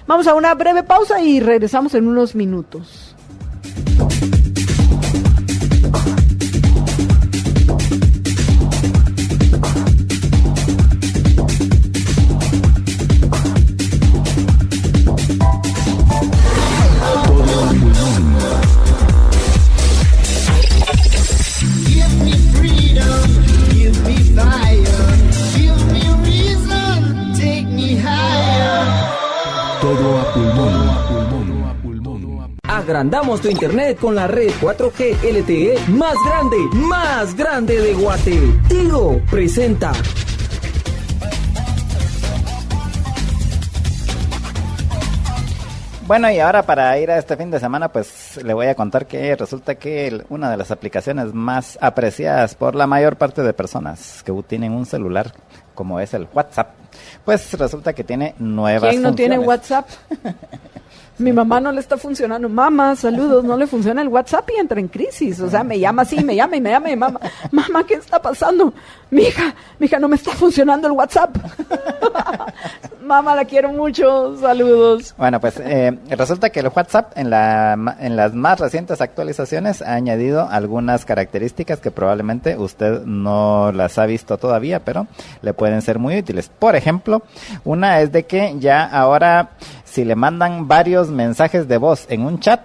Vamos a una breve pausa y regresamos en unos minutos. Agrandamos tu internet con la red 4G LTE más grande de Guate. Tigo presenta. Bueno, y ahora para ir a este fin de semana, pues le voy a contar que resulta que una de las aplicaciones más apreciadas por la mayor parte de personas que tienen un celular, como es el WhatsApp, pues resulta que tiene nuevas ¿Quién no funciones. tiene WhatsApp? Mi mamá no le está funcionando. Mamá, saludos, no le funciona el WhatsApp y entra en crisis. O sea, me llama así, me llama y mamá. Mamá, ¿qué está pasando? Mija, no me está funcionando el WhatsApp. Mamá, la quiero mucho, saludos. Bueno, pues resulta que el WhatsApp en las más recientes actualizaciones ha añadido algunas características que probablemente usted no las ha visto todavía, pero le pueden ser muy útiles. Por ejemplo, una es de que ya ahora si le mandan varios mensajes de voz en un chat,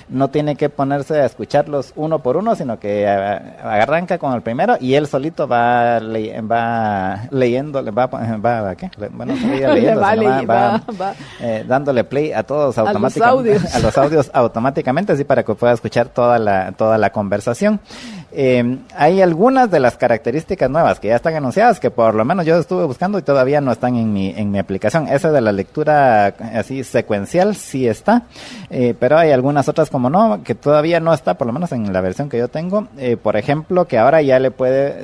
no tiene que ponerse a escucharlos uno por uno, sino que arranca con el primero y él solito va leyendo, dándole play a todos automáticamente, a los audios automáticamente, así para que pueda escuchar toda la conversación. Hay algunas de las características nuevas que ya están anunciadas, que por lo menos yo estuve buscando y todavía no están en mi aplicación. Esa de la lectura así secuencial sí está, pero hay algunas otras como no, que todavía no está, por lo menos en la versión que yo tengo. Por ejemplo, que ahora ya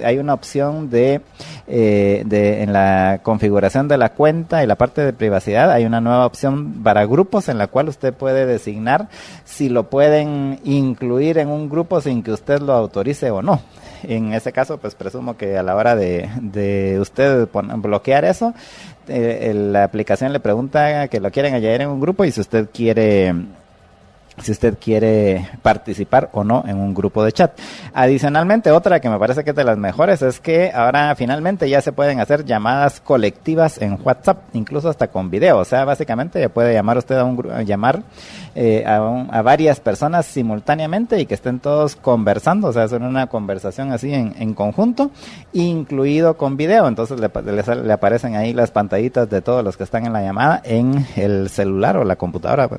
hay una opción en la configuración de la cuenta y la parte de privacidad, hay una nueva opción para grupos en la cual usted puede designar si lo pueden incluir en un grupo sin que usted lo autorice o no. En ese caso, pues presumo que a la hora de usted bloquear eso, la aplicación le pregunta que lo quieren añadir en un grupo y si usted quiere participar o no en un grupo de chat. Adicionalmente, otra que me parece que es de las mejores es que ahora finalmente ya se pueden hacer llamadas colectivas en WhatsApp, incluso hasta con video. O sea, básicamente ya puede llamar usted a varias personas simultáneamente y que estén todos conversando, o sea, hacer una conversación así en conjunto, incluido con video. Entonces le aparecen ahí las pantallitas de todos los que están en la llamada en el celular o la computadora,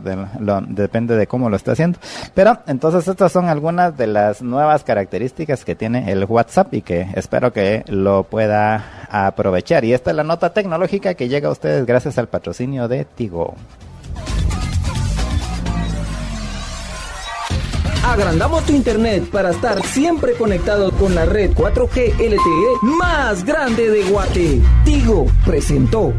depende de cómo lo esté haciendo. Pero entonces estas son algunas de las nuevas características que tiene el WhatsApp y que espero que lo pueda aprovechar. Y esta es la nota tecnológica que llega a ustedes gracias al patrocinio de Tigo. Agrandamos tu internet para estar siempre conectado con la red 4G LTE más grande de Guate. Tigo presentó.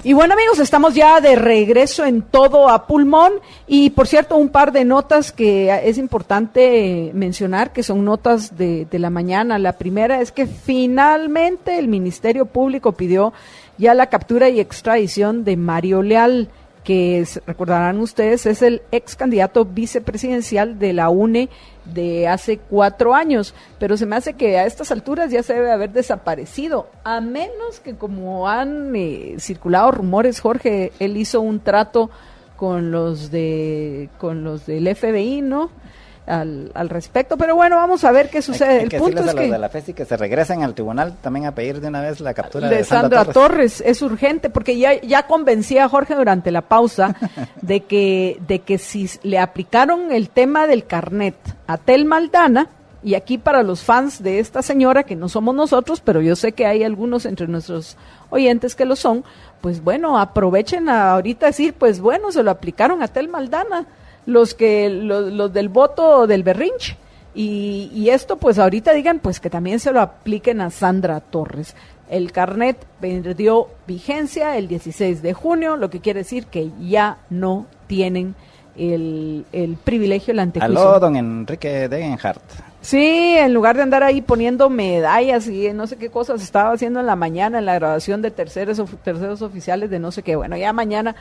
Y bueno, amigos, estamos ya de regreso en Todo a Pulmón. Y por cierto, un par de notas que es importante mencionar, que son notas de la mañana. La primera es que finalmente el Ministerio Público pidió ya la captura y extradición de Mario Leal, que recordarán ustedes, es el ex candidato vicepresidencial de la UNE de hace 4 años, pero se me hace que a estas alturas ya se debe haber desaparecido, a menos que, como han circulado rumores, Jorge, él hizo un trato con los del FBI, ¿no? Al respecto, pero bueno, vamos a ver qué sucede. El punto es que los de la FESI que se regresen al tribunal también a pedir de una vez la captura de Sandra Torres. Es urgente, porque ya convencí a Jorge durante la pausa de que si le aplicaron el tema del carnet a Telma Aldana, y aquí para los fans de esta señora, que no somos nosotros, pero yo sé que hay algunos entre nuestros oyentes que lo son, pues bueno, aprovechen ahorita decir, pues bueno, se lo aplicaron a Telma Aldana, los del voto del berrinche, y esto pues ahorita digan pues que también se lo apliquen a Sandra Torres. El carnet perdió vigencia el 16 de junio, lo que quiere decir que ya no tienen el privilegio del antejuicio. Aló, don Enrique Degenhardt. Sí, en lugar de andar ahí poniendo medallas y no sé qué cosas estaba haciendo en la mañana en la graduación de terceros oficiales de no sé qué. Bueno, ya mañana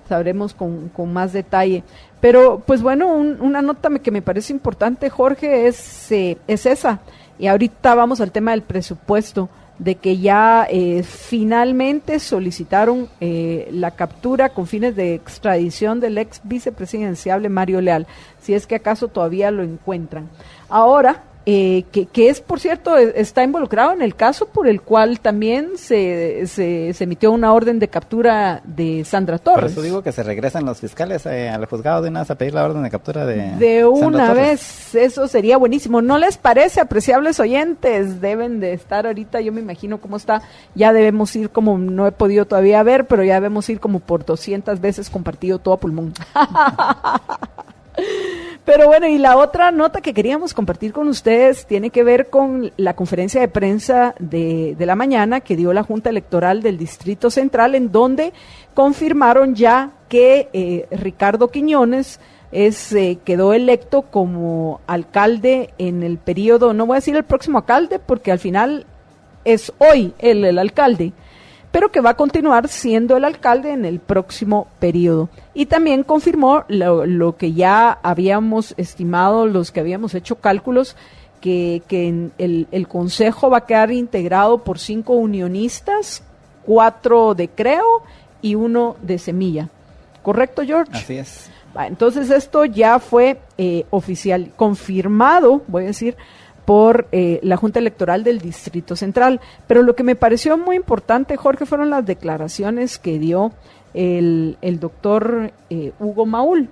sabremos con más detalle. Pero, pues bueno, una nota que me parece importante, Jorge, es esa. Y ahorita vamos al tema del presupuesto, de que ya finalmente solicitaron la captura con fines de extradición del ex vicepresidenciable Mario Leal, si es que acaso todavía lo encuentran. Ahora, que es, por cierto, está involucrado en el caso por el cual también se emitió una orden de captura de Sandra Torres. Por eso digo que se regresan los fiscales al juzgado de una vez a pedir la orden de captura de una vez. Eso sería buenísimo. ¿No les parece, apreciables oyentes? Deben de estar ahorita, yo me imagino cómo está, ya debemos ir, como no he podido todavía ver, pero ya debemos ir como por 200 veces compartido todo a pulmón. Pero bueno, y la otra nota que queríamos compartir con ustedes tiene que ver con la conferencia de prensa de la mañana que dio la Junta Electoral del Distrito Central, en donde confirmaron ya que Ricardo Quiñones quedó electo como alcalde en el periodo, no voy a decir el próximo alcalde, porque al final es hoy el alcalde, pero que va a continuar siendo el alcalde en el próximo periodo. Y también confirmó lo que ya habíamos estimado, los que habíamos hecho cálculos, que el consejo va a quedar integrado por 5 unionistas, 4 de Creo y 1 de Semilla. ¿Correcto, George? Así es. Entonces esto ya fue oficial, confirmado, voy a decir, por la Junta Electoral del Distrito Central. Pero lo que me pareció muy importante, Jorge, fueron las declaraciones que dio el doctor Hugo Maúl,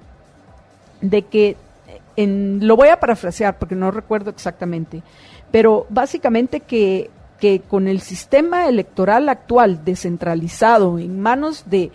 de que, lo voy a parafrasear porque no recuerdo exactamente, pero básicamente que con el sistema electoral actual descentralizado en manos de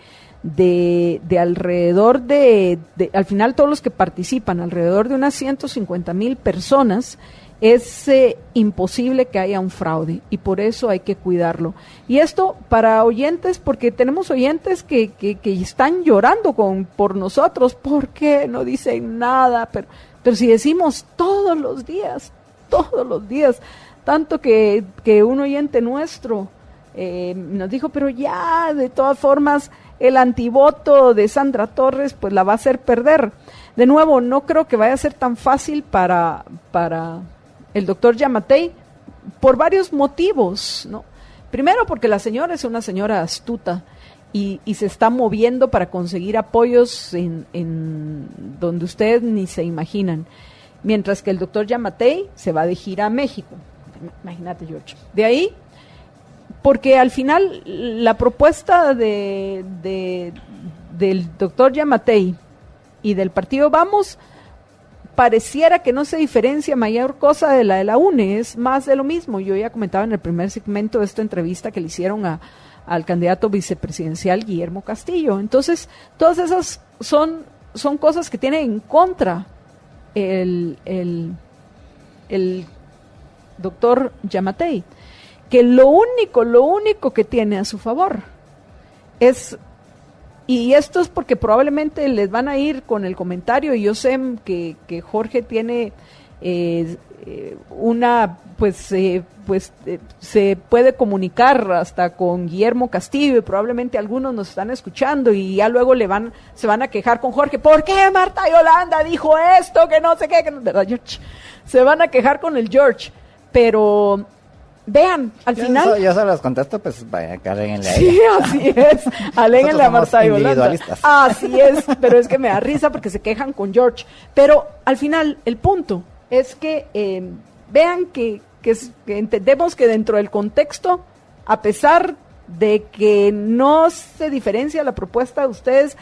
alrededor de al final todos los que participan, alrededor de unas 150,000 personas, es imposible que haya un fraude y por eso hay que cuidarlo. Y esto para oyentes, porque tenemos oyentes que están llorando por nosotros, porque no dicen nada, pero si decimos todos los días, tanto que un oyente nuestro nos dijo, pero ya, de todas formas, el antivoto de Sandra Torres pues la va a hacer perder. De nuevo, no creo que vaya a ser tan fácil para el doctor Yamatei, por varios motivos, ¿no? Primero, porque la señora es una señora astuta y se está moviendo para conseguir apoyos en donde ustedes ni se imaginan. Mientras que el doctor Yamatei se va de gira a México. Imagínate, George. De ahí, porque al final la propuesta del doctor Yamatei y del partido Vamos pareciera que no se diferencia mayor cosa de la UNE, es más de lo mismo. Yo ya comentaba en el primer segmento de esta entrevista que le hicieron al candidato vicepresidencial Guillermo Castillo. Entonces, todas esas son cosas que tiene en contra el doctor Yamatei, que lo único que tiene a su favor es, y esto es porque probablemente les van a ir con el comentario, y yo sé que Jorge tiene se puede comunicar hasta con Guillermo Castillo, y probablemente algunos nos están escuchando y ya luego se van a quejar con Jorge, ¿por qué Marta Yolanda dijo esto? Que no sé qué, ¿verdad, George? Se van a quejar con el George, pero vean, al final... Yo solo les contesto, pues vaya, aléguenle a ella. Sí, así es, aléguenle a Marta Yolanda. Así es, pero es que me da risa porque se quejan con George. Pero al final, el punto es que vean que entendemos que dentro del contexto, a pesar de que no se diferencia la propuesta de ustedes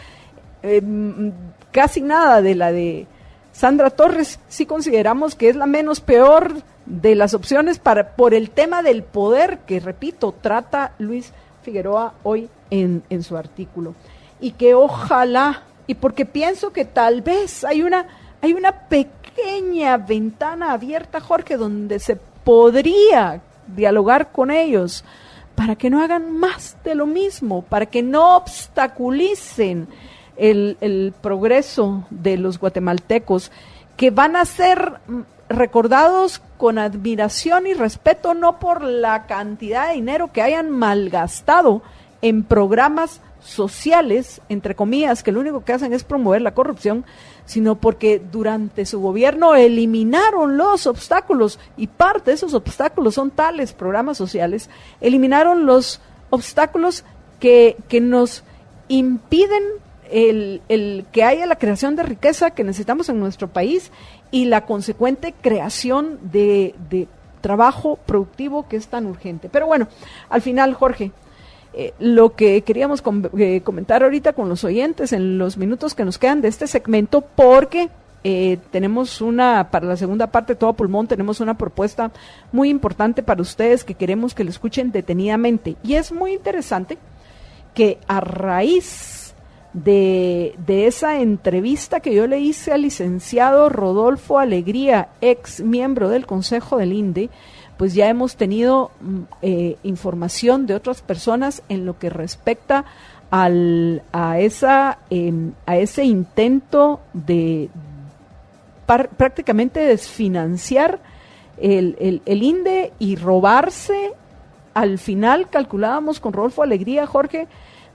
casi nada de la de Sandra Torres, sí consideramos que es la menos peor de las opciones por el tema del poder que, repito, trata Luis Figueroa hoy en su artículo. Y que ojalá, y porque pienso que tal vez hay una pequeña ventana abierta, Jorge, donde se podría dialogar con ellos para que no hagan más de lo mismo, para que no obstaculicen el progreso de los guatemaltecos, que van a ser recordados con admiración y respeto, no por la cantidad de dinero que hayan malgastado en programas sociales, entre comillas, que lo único que hacen es promover la corrupción, sino porque durante su gobierno eliminaron los obstáculos, y parte de esos obstáculos son tales programas sociales, eliminaron los obstáculos que nos impiden el que haya la creación de riqueza que necesitamos en nuestro país y la consecuente creación de trabajo productivo que es tan urgente. Pero bueno, al final, Jorge, lo que queríamos comentar ahorita con los oyentes en los minutos que nos quedan de este segmento, porque tenemos para la segunda parte de Todo Pulmón, tenemos una propuesta muy importante para ustedes que queremos que lo escuchen detenidamente. Y es muy interesante que a raíz de esa entrevista que yo le hice al licenciado Rodolfo Alegría, ex miembro del Consejo del INDE, pues ya hemos tenido información de otras personas en lo que respecta a ese intento de prácticamente desfinanciar el INDE y robarse. Al final calculábamos con Rodolfo Alegría, Jorge,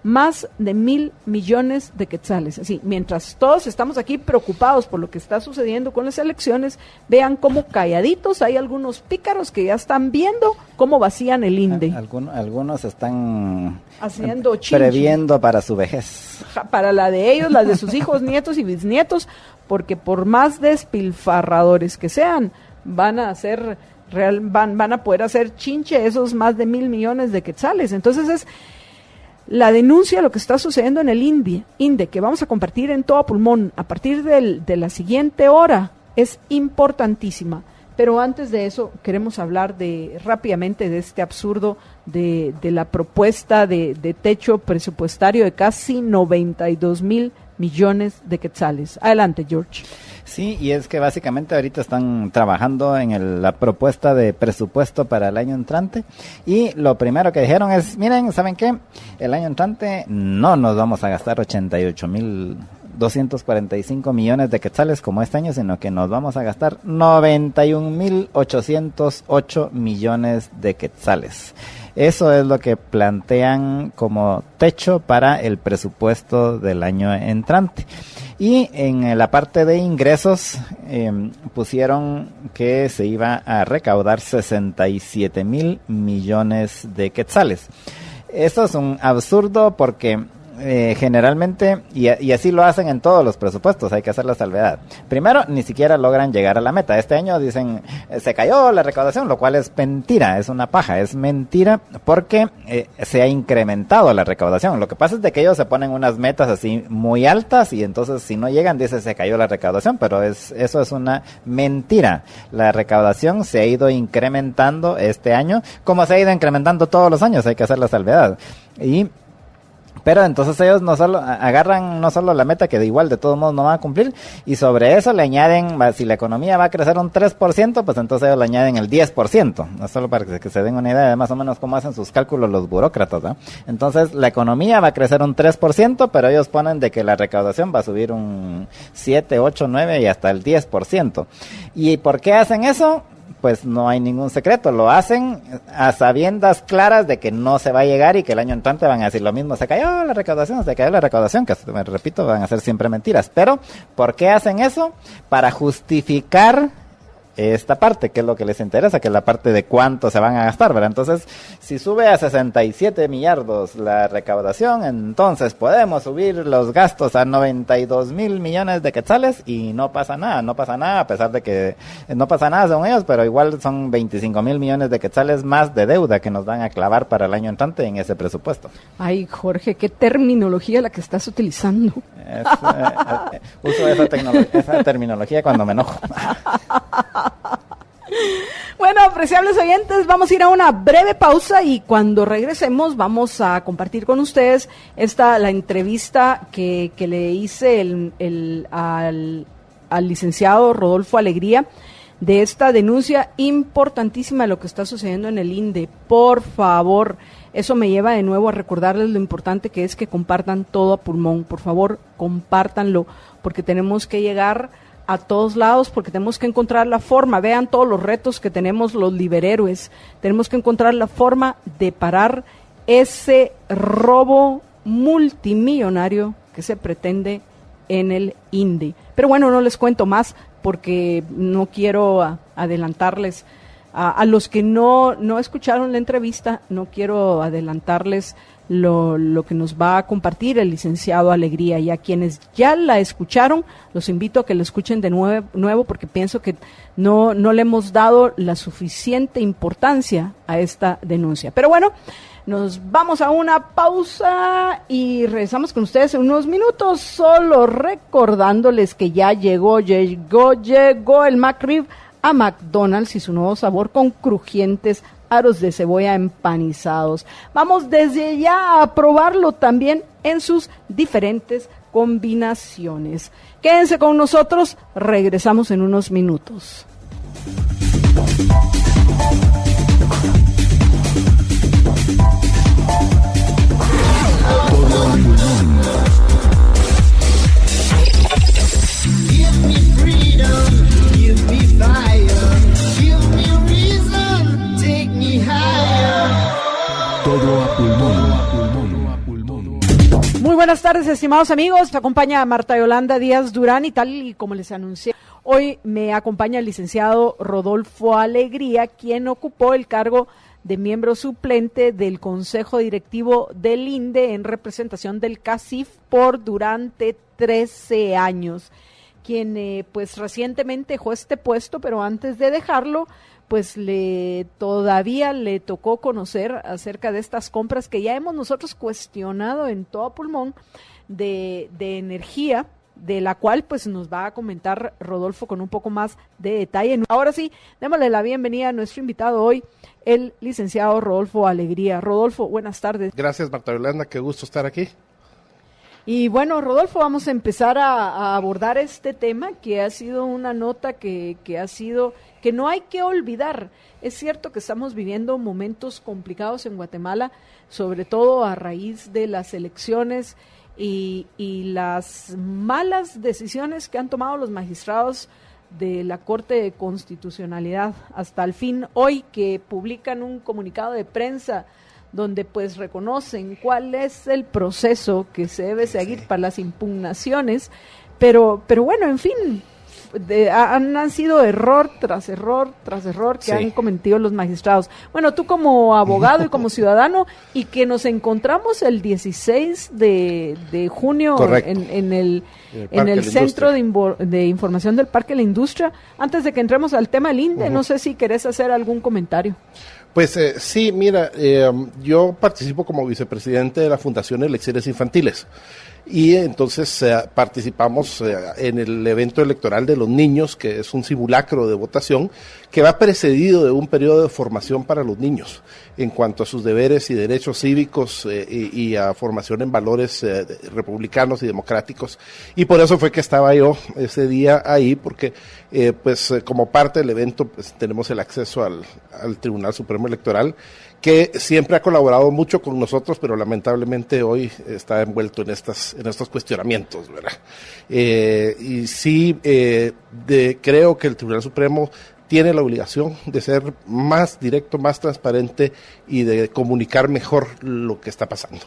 más de 1,000 millones de quetzales. Así, mientras todos estamos aquí preocupados por lo que está sucediendo con las elecciones, vean cómo calladitos hay algunos pícaros que ya están viendo cómo vacían el INDE. Algunos están haciendo chinche, previendo para su vejez. Para la de ellos, las de sus hijos, nietos y bisnietos, porque por más despilfarradores que sean, van a poder hacer chinche esos más de 1,000 millones de quetzales. Entonces es la denuncia de lo que está sucediendo en el INDE, que vamos a compartir en Todo Pulmón a partir de la siguiente hora, es importantísima. Pero antes de eso, queremos hablar rápidamente de este absurdo de la propuesta de techo presupuestario de casi 92,000 millones de quetzales. Adelante, George. Sí, y es que básicamente ahorita están trabajando en la propuesta de presupuesto para el año entrante, y lo primero que dijeron es, miren, ¿saben qué? El año entrante no nos vamos a gastar 88,245 millones de quetzales como este año, sino que nos vamos a gastar 91,808 millones de quetzales. Eso es lo que plantean como techo para el presupuesto del año entrante. Y en la parte de ingresos pusieron que se iba a recaudar 67,000 millones de quetzales. Esto es un absurdo porque generalmente, y así lo hacen en todos los presupuestos, hay que hacer la salvedad. Primero, ni siquiera logran llegar a la meta. Este año dicen, se cayó la recaudación, lo cual es mentira, es una paja, es mentira porque se ha incrementado la recaudación. Lo que pasa es de que ellos se ponen unas metas así muy altas y entonces si no llegan, dice se cayó la recaudación, pero eso es una mentira. La recaudación se ha ido incrementando este año, como se ha ido incrementando todos los años, hay que hacer la salvedad. Pero entonces ellos no solo agarran no solo la meta, que de igual de todos modos no van a cumplir, y sobre eso le añaden, si la economía va a crecer un 3%, pues entonces ellos le añaden el 10%, no solo para que se den una idea de más o menos cómo hacen sus cálculos los burócratas, ¿no? Entonces la economía va a crecer un 3%, pero ellos ponen de que la recaudación va a subir un 7, 8, 9 y hasta el 10%. ¿Y por qué hacen eso? Pues no hay ningún secreto, lo hacen a sabiendas claras de que no se va a llegar y que el año entrante van a decir lo mismo, se cayó la recaudación, que me repito, van a ser siempre mentiras. Pero, ¿por qué hacen eso? Para justificar esta parte, que es lo que les interesa, que es la parte de cuánto se van a gastar, ¿verdad? Entonces, si sube a 67 millardos la recaudación, entonces podemos subir los gastos a 92,000 millones de quetzales y no pasa nada, a pesar de que no pasa nada según ellos, pero igual son 25,000 millones de quetzales más de deuda que nos van a clavar para el año entrante en ese presupuesto. Ay, Jorge, qué terminología la que estás utilizando. Uso esa terminología cuando me enojo. Bueno, apreciables oyentes, vamos a ir a una breve pausa y cuando regresemos vamos a compartir con ustedes la entrevista que le hice al licenciado Rodolfo Alegría de esta denuncia importantísima de lo que está sucediendo en el INDE. Por favor, eso me lleva de nuevo a recordarles lo importante que es que compartan Todo a Pulmón. Por favor, compártanlo, porque tenemos que llegar a todos lados, porque tenemos que encontrar la forma. Vean todos los retos que tenemos los liberhéroes. Tenemos que encontrar la forma de parar ese robo multimillonario que se pretende en el INDE. Pero bueno, no les cuento más porque no quiero adelantarles a los que no escucharon la entrevista, no quiero adelantarles lo que nos va a compartir el licenciado Alegría. Y a quienes ya la escucharon, los invito a que la escuchen de nuevo porque pienso que no le hemos dado la suficiente importancia a esta denuncia. Pero bueno, nos vamos a una pausa y regresamos con ustedes en unos minutos, solo recordándoles que ya llegó el McRib a McDonald's y su nuevo sabor con crujientes aros de cebolla empanizados. Vamos desde ya a probarlo también en sus diferentes combinaciones. Quédense con nosotros, regresamos en unos minutos. Todo a pulmón. Muy buenas tardes, estimados amigos. Te acompaña Marta Yolanda Díaz Durán y tal y como les anuncié, hoy me acompaña el licenciado Rodolfo Alegría, quien ocupó el cargo de miembro suplente del Consejo Directivo del INDE en representación del CACIF durante 13 años, quien pues recientemente dejó este puesto, pero antes de dejarlo, pues todavía le tocó conocer acerca de estas compras que ya hemos nosotros cuestionado en todo pulmón de energía, de la cual pues nos va a comentar Rodolfo con un poco más de detalle. Ahora sí, démosle la bienvenida a nuestro invitado hoy, el licenciado Rodolfo Alegría. Rodolfo, buenas tardes. Gracias, Marta Yolanda, qué gusto estar aquí. Y bueno, Rodolfo, vamos a empezar a abordar este tema que ha sido una nota que no hay que olvidar. Es cierto que estamos viviendo momentos complicados en Guatemala, sobre todo a raíz de las elecciones y las malas decisiones que han tomado los magistrados de la Corte de Constitucionalidad. Hasta el fin, hoy que publican un comunicado de prensa donde pues reconocen cuál es el proceso que se debe seguir para las impugnaciones, pero bueno, en fin, han sido error tras error que han cometido los magistrados. Bueno, tú como abogado y como ciudadano, y que nos encontramos el 16 de junio en el Centro de Información del Parque de la Industria. Antes de que entremos al tema del INDE, no sé si querés hacer algún comentario. Pues sí, mira, yo participo como vicepresidente de la Fundación Elecciones Infantiles y entonces participamos en el evento electoral de los niños, que es un simulacro de votación que va precedido de un periodo de formación para los niños en cuanto a sus deberes y derechos cívicos y a formación en valores republicanos y democráticos. Y por eso fue que estaba yo ese día ahí, porque como parte del evento pues, tenemos el acceso al Tribunal Supremo Electoral, que siempre ha colaborado mucho con nosotros, pero lamentablemente hoy está envuelto en estos cuestionamientos, ¿verdad? Y sí, creo que el Tribunal Supremo tiene la obligación de ser más directo, más transparente y de comunicar mejor lo que está pasando,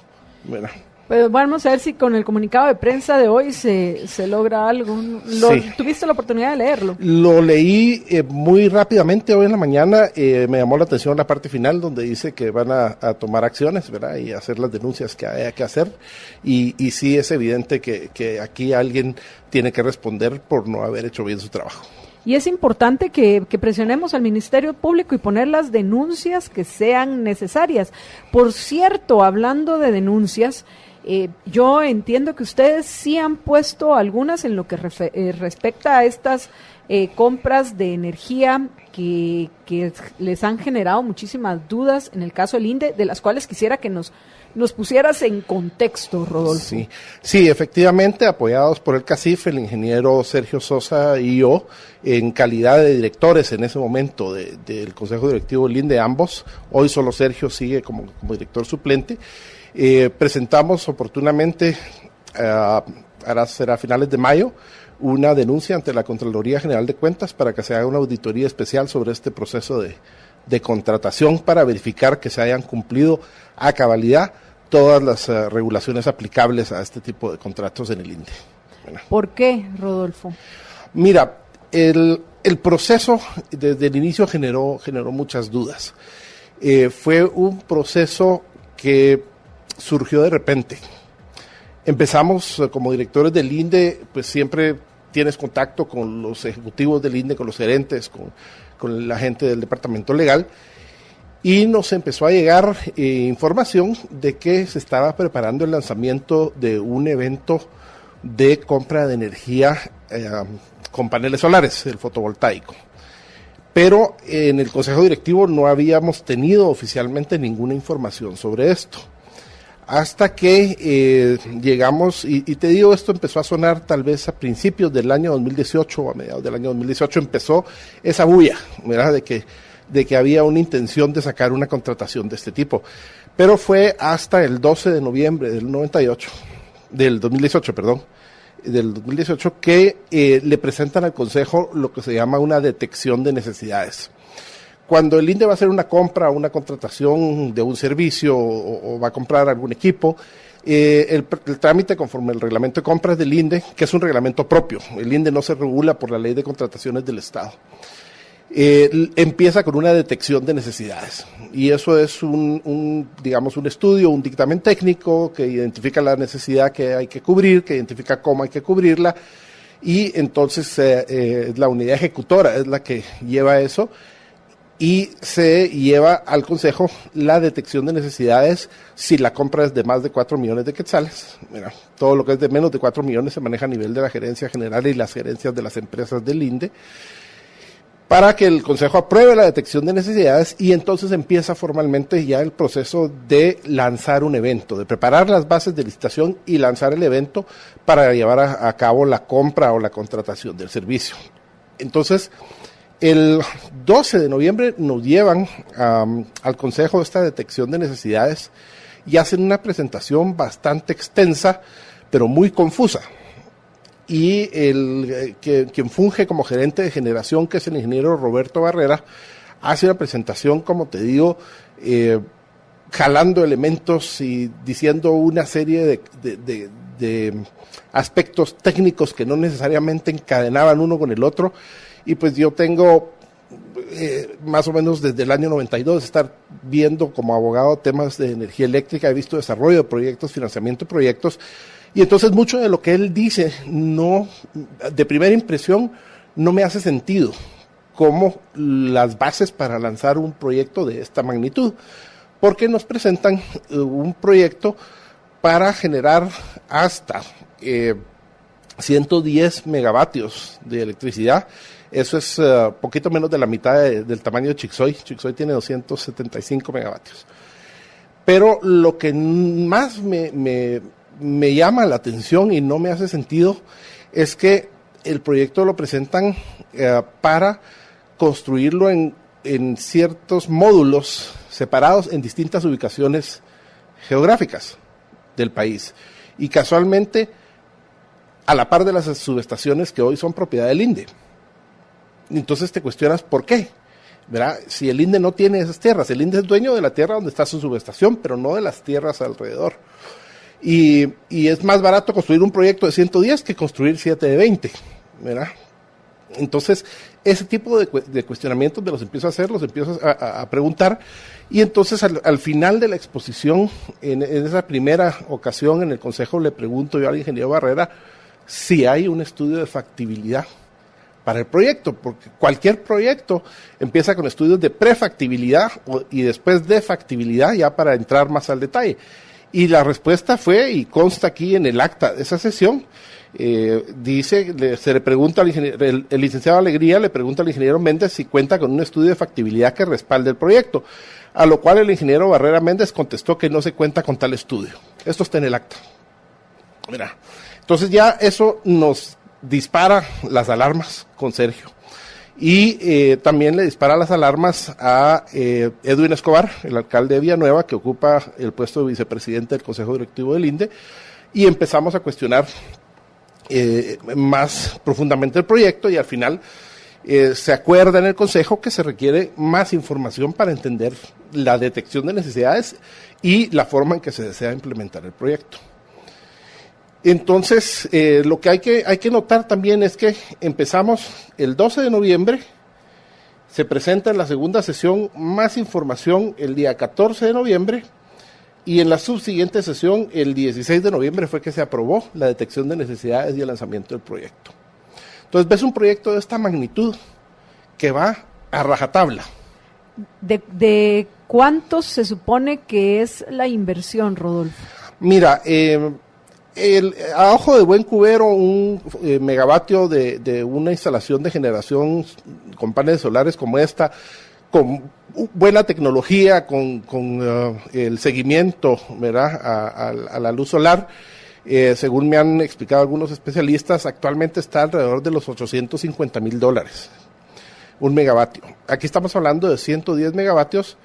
¿verdad? Pues vamos a ver si con el comunicado de prensa de hoy se logra algo. Sí. ¿Tuviste la oportunidad de leerlo? Lo leí muy rápidamente hoy en la mañana. Me llamó la atención la parte final donde dice que van a tomar acciones, ¿verdad? Y hacer las denuncias que haya que hacer. Y sí es evidente que aquí alguien tiene que responder por no haber hecho bien su trabajo. Y es importante que presionemos al Ministerio Público y poner las denuncias que sean necesarias. Por cierto, hablando de denuncias, yo entiendo que ustedes sí han puesto algunas en lo que respecta a estas compras de energía que les han generado muchísimas dudas en el caso del INDE, de las cuales quisiera que nos pusieras en contexto, Rodolfo. Sí, efectivamente, apoyados por el CACIF, el ingeniero Sergio Sosa y yo, en calidad de directores en ese momento del Consejo Directivo del INDE, ambos, hoy solo Sergio sigue como director suplente, presentamos oportunamente, será a finales de mayo, una denuncia ante la Contraloría General de Cuentas para que se haga una auditoría especial sobre este proceso de contratación para verificar que se hayan cumplido a cabalidad todas las regulaciones aplicables a este tipo de contratos en el INDE. Bueno. ¿Por qué, Rodolfo? Mira, el proceso desde el inicio generó muchas dudas. Fue un proceso que surgió de repente. Empezamos como directores del INDE, pues siempre tienes contacto con los ejecutivos del INDE, con los gerentes, con la gente del departamento legal, y nos empezó a llegar información de que se estaba preparando el lanzamiento de un evento de compra de energía con paneles solares, el fotovoltaico. Pero en el Consejo Directivo no habíamos tenido oficialmente ninguna información sobre esto. Hasta que llegamos, y te digo, esto empezó a sonar tal vez a principios del año 2018 o a mediados del año 2018, empezó esa bulla, ¿verdad? De que había una intención de sacar una contratación de este tipo. Pero fue hasta el 12 de noviembre del 2018, que le presentan al Consejo lo que se llama una detección de necesidades. Cuando el INDE va a hacer una compra o una contratación de un servicio o va a comprar algún equipo, el trámite conforme el reglamento de compras del INDE, que es un reglamento propio, el INDE no se regula por la ley de contrataciones del Estado, empieza con una detección de necesidades. Y eso es un estudio, un dictamen técnico que identifica la necesidad que hay que cubrir, que identifica cómo hay que cubrirla, y entonces la unidad ejecutora es la que lleva eso, y se lleva al Consejo la detección de necesidades si la compra es de más de 4 millones de quetzales. Mira, todo lo que es de menos de 4 millones se maneja a nivel de la gerencia general y las gerencias de las empresas del INDE, para que el Consejo apruebe la detección de necesidades, y entonces empieza formalmente ya el proceso de lanzar un evento, de preparar las bases de licitación y lanzar el evento para llevar a cabo la compra o la contratación del servicio. Entonces, el 12 de noviembre nos llevan al Consejo esta detección de necesidades y hacen una presentación bastante extensa, pero muy confusa. Y quien funge como gerente de generación, que es el ingeniero Roberto Barrera, hace una presentación, como te digo, jalando elementos y diciendo una serie de aspectos técnicos que no necesariamente encadenaban uno con el otro. Y pues yo tengo más o menos desde el año 92 estar viendo como abogado temas de energía eléctrica, he visto desarrollo de proyectos, financiamiento de proyectos, y entonces mucho de lo que él dice de primera impresión no me hace sentido como las bases para lanzar un proyecto de esta magnitud, porque nos presentan un proyecto para generar hasta 110 megavatios de electricidad. Eso es poquito menos de la mitad del tamaño de Chixoy. Chixoy tiene 275 megavatios. Pero lo que más me llama la atención y no me hace sentido es que el proyecto lo presentan para construirlo en ciertos módulos separados en distintas ubicaciones geográficas del país. Y casualmente a la par de las subestaciones que hoy son propiedad del INDE. Entonces te cuestionas por qué, ¿verdad? Si el INDE no tiene esas tierras, el INDE es dueño de la tierra donde está su subestación, pero no de las tierras alrededor. Y es más barato construir un proyecto de 110 que construir 7 de 20, ¿verdad? Entonces, ese tipo de cuestionamientos me los empiezo a hacer, los empiezo a preguntar, y entonces al final de la exposición, en esa primera ocasión en el Consejo, le pregunto yo al ingeniero Barrera si hay un estudio de factibilidad para el proyecto, porque cualquier proyecto empieza con estudios de prefactibilidad y después de factibilidad, ya para entrar más al detalle. Y la respuesta fue, y consta aquí en el acta de esa sesión, se le pregunta al ingeniero, el licenciado Alegría le pregunta al ingeniero Méndez si cuenta con un estudio de factibilidad que respalde el proyecto, a lo cual el ingeniero Barrera Méndez contestó que no se cuenta con tal estudio. Esto está en el acta. Mira, entonces ya eso nos dispara las alarmas con Sergio. Y también le dispara las alarmas a Edwin Escobar, el alcalde de Villanueva, que ocupa el puesto de vicepresidente del Consejo Directivo del INDE, y empezamos a cuestionar más profundamente el proyecto, y al final se acuerda en el Consejo que se requiere más información para entender la detección de necesidades y la forma en que se desea implementar el proyecto. Entonces, lo que hay que notar también es que empezamos el 12 de noviembre, se presenta en la segunda sesión más información el día 14 de noviembre, y en la subsiguiente sesión, el 16 de noviembre, fue que se aprobó la detección de necesidades y el lanzamiento del proyecto. Entonces ves un proyecto de esta magnitud que va a rajatabla. ¿De cuánto se supone que es la inversión, Rodolfo? Mira, a ojo de buen cubero, un megavatio de una instalación de generación con paneles solares como esta, con buena tecnología, con el seguimiento, ¿verdad?, a la luz solar, según me han explicado algunos especialistas, actualmente está alrededor de los $850,000, un megavatio. Aquí estamos hablando de 110 megavatios.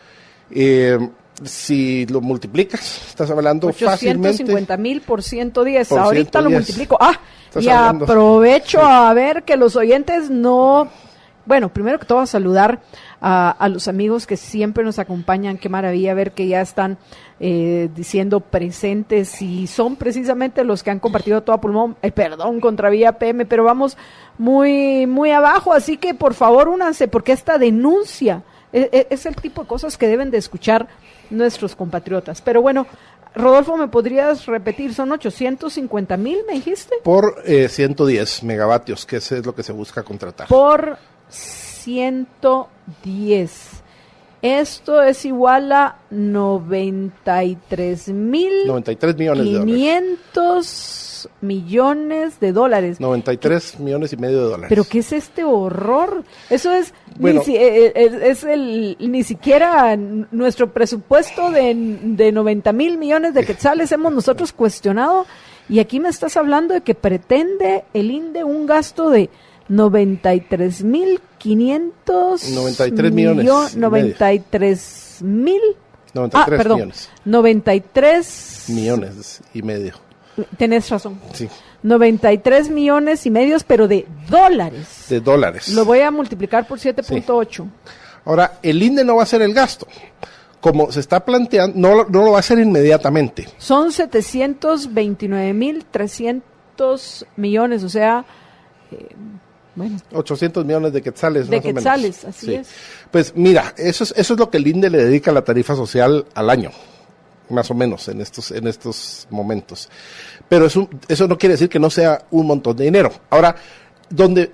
Si lo multiplicas, estás hablando fácilmente. 850,000 por 110. Por Ahorita 110. lo multiplico. Y hablando. aprovecho a ver que los oyentes no... Bueno, primero que todo a saludar a los amigos que siempre nos acompañan. Qué maravilla ver que ya están diciendo presentes y son precisamente los que han compartido todo a pulmón, contra Vía PM, pero vamos muy, muy abajo, así que por favor únanse, porque esta denuncia es el tipo de cosas que deben de escuchar nuestros compatriotas. Pero bueno, Rodolfo, ¿me podrías repetir? ¿Son 850,000, me dijiste? Por 110 megavatios, que eso es lo que se busca contratar. Por 110. Esto es igual a 93 millones de dólares. 93 millones y medio de dólares. ¿Pero qué es este horror? Eso es, bueno, ni siquiera nuestro presupuesto de 90,000 millones de quetzales hemos nosotros cuestionado, y aquí me estás hablando de que pretende el INDE un gasto de 93,500 93 millones. 93 mil. 93 millones. 93 millones y medio. Tenés razón. Sí. 93 millones y medio, pero de dólares. De dólares. Lo voy a multiplicar por 7.8. Sí. Ahora, el INDE no va a hacer el gasto. Como se está planteando, no lo va a hacer inmediatamente. Son 729,300 millones, o sea, bueno. 800 millones de quetzales, de más quetzales, o menos. así Sí. es. Pues mira, eso es lo que el INDE le dedica a la tarifa social al año, más o menos en estos momentos. Pero eso no quiere decir que no sea un montón de dinero. Ahora, donde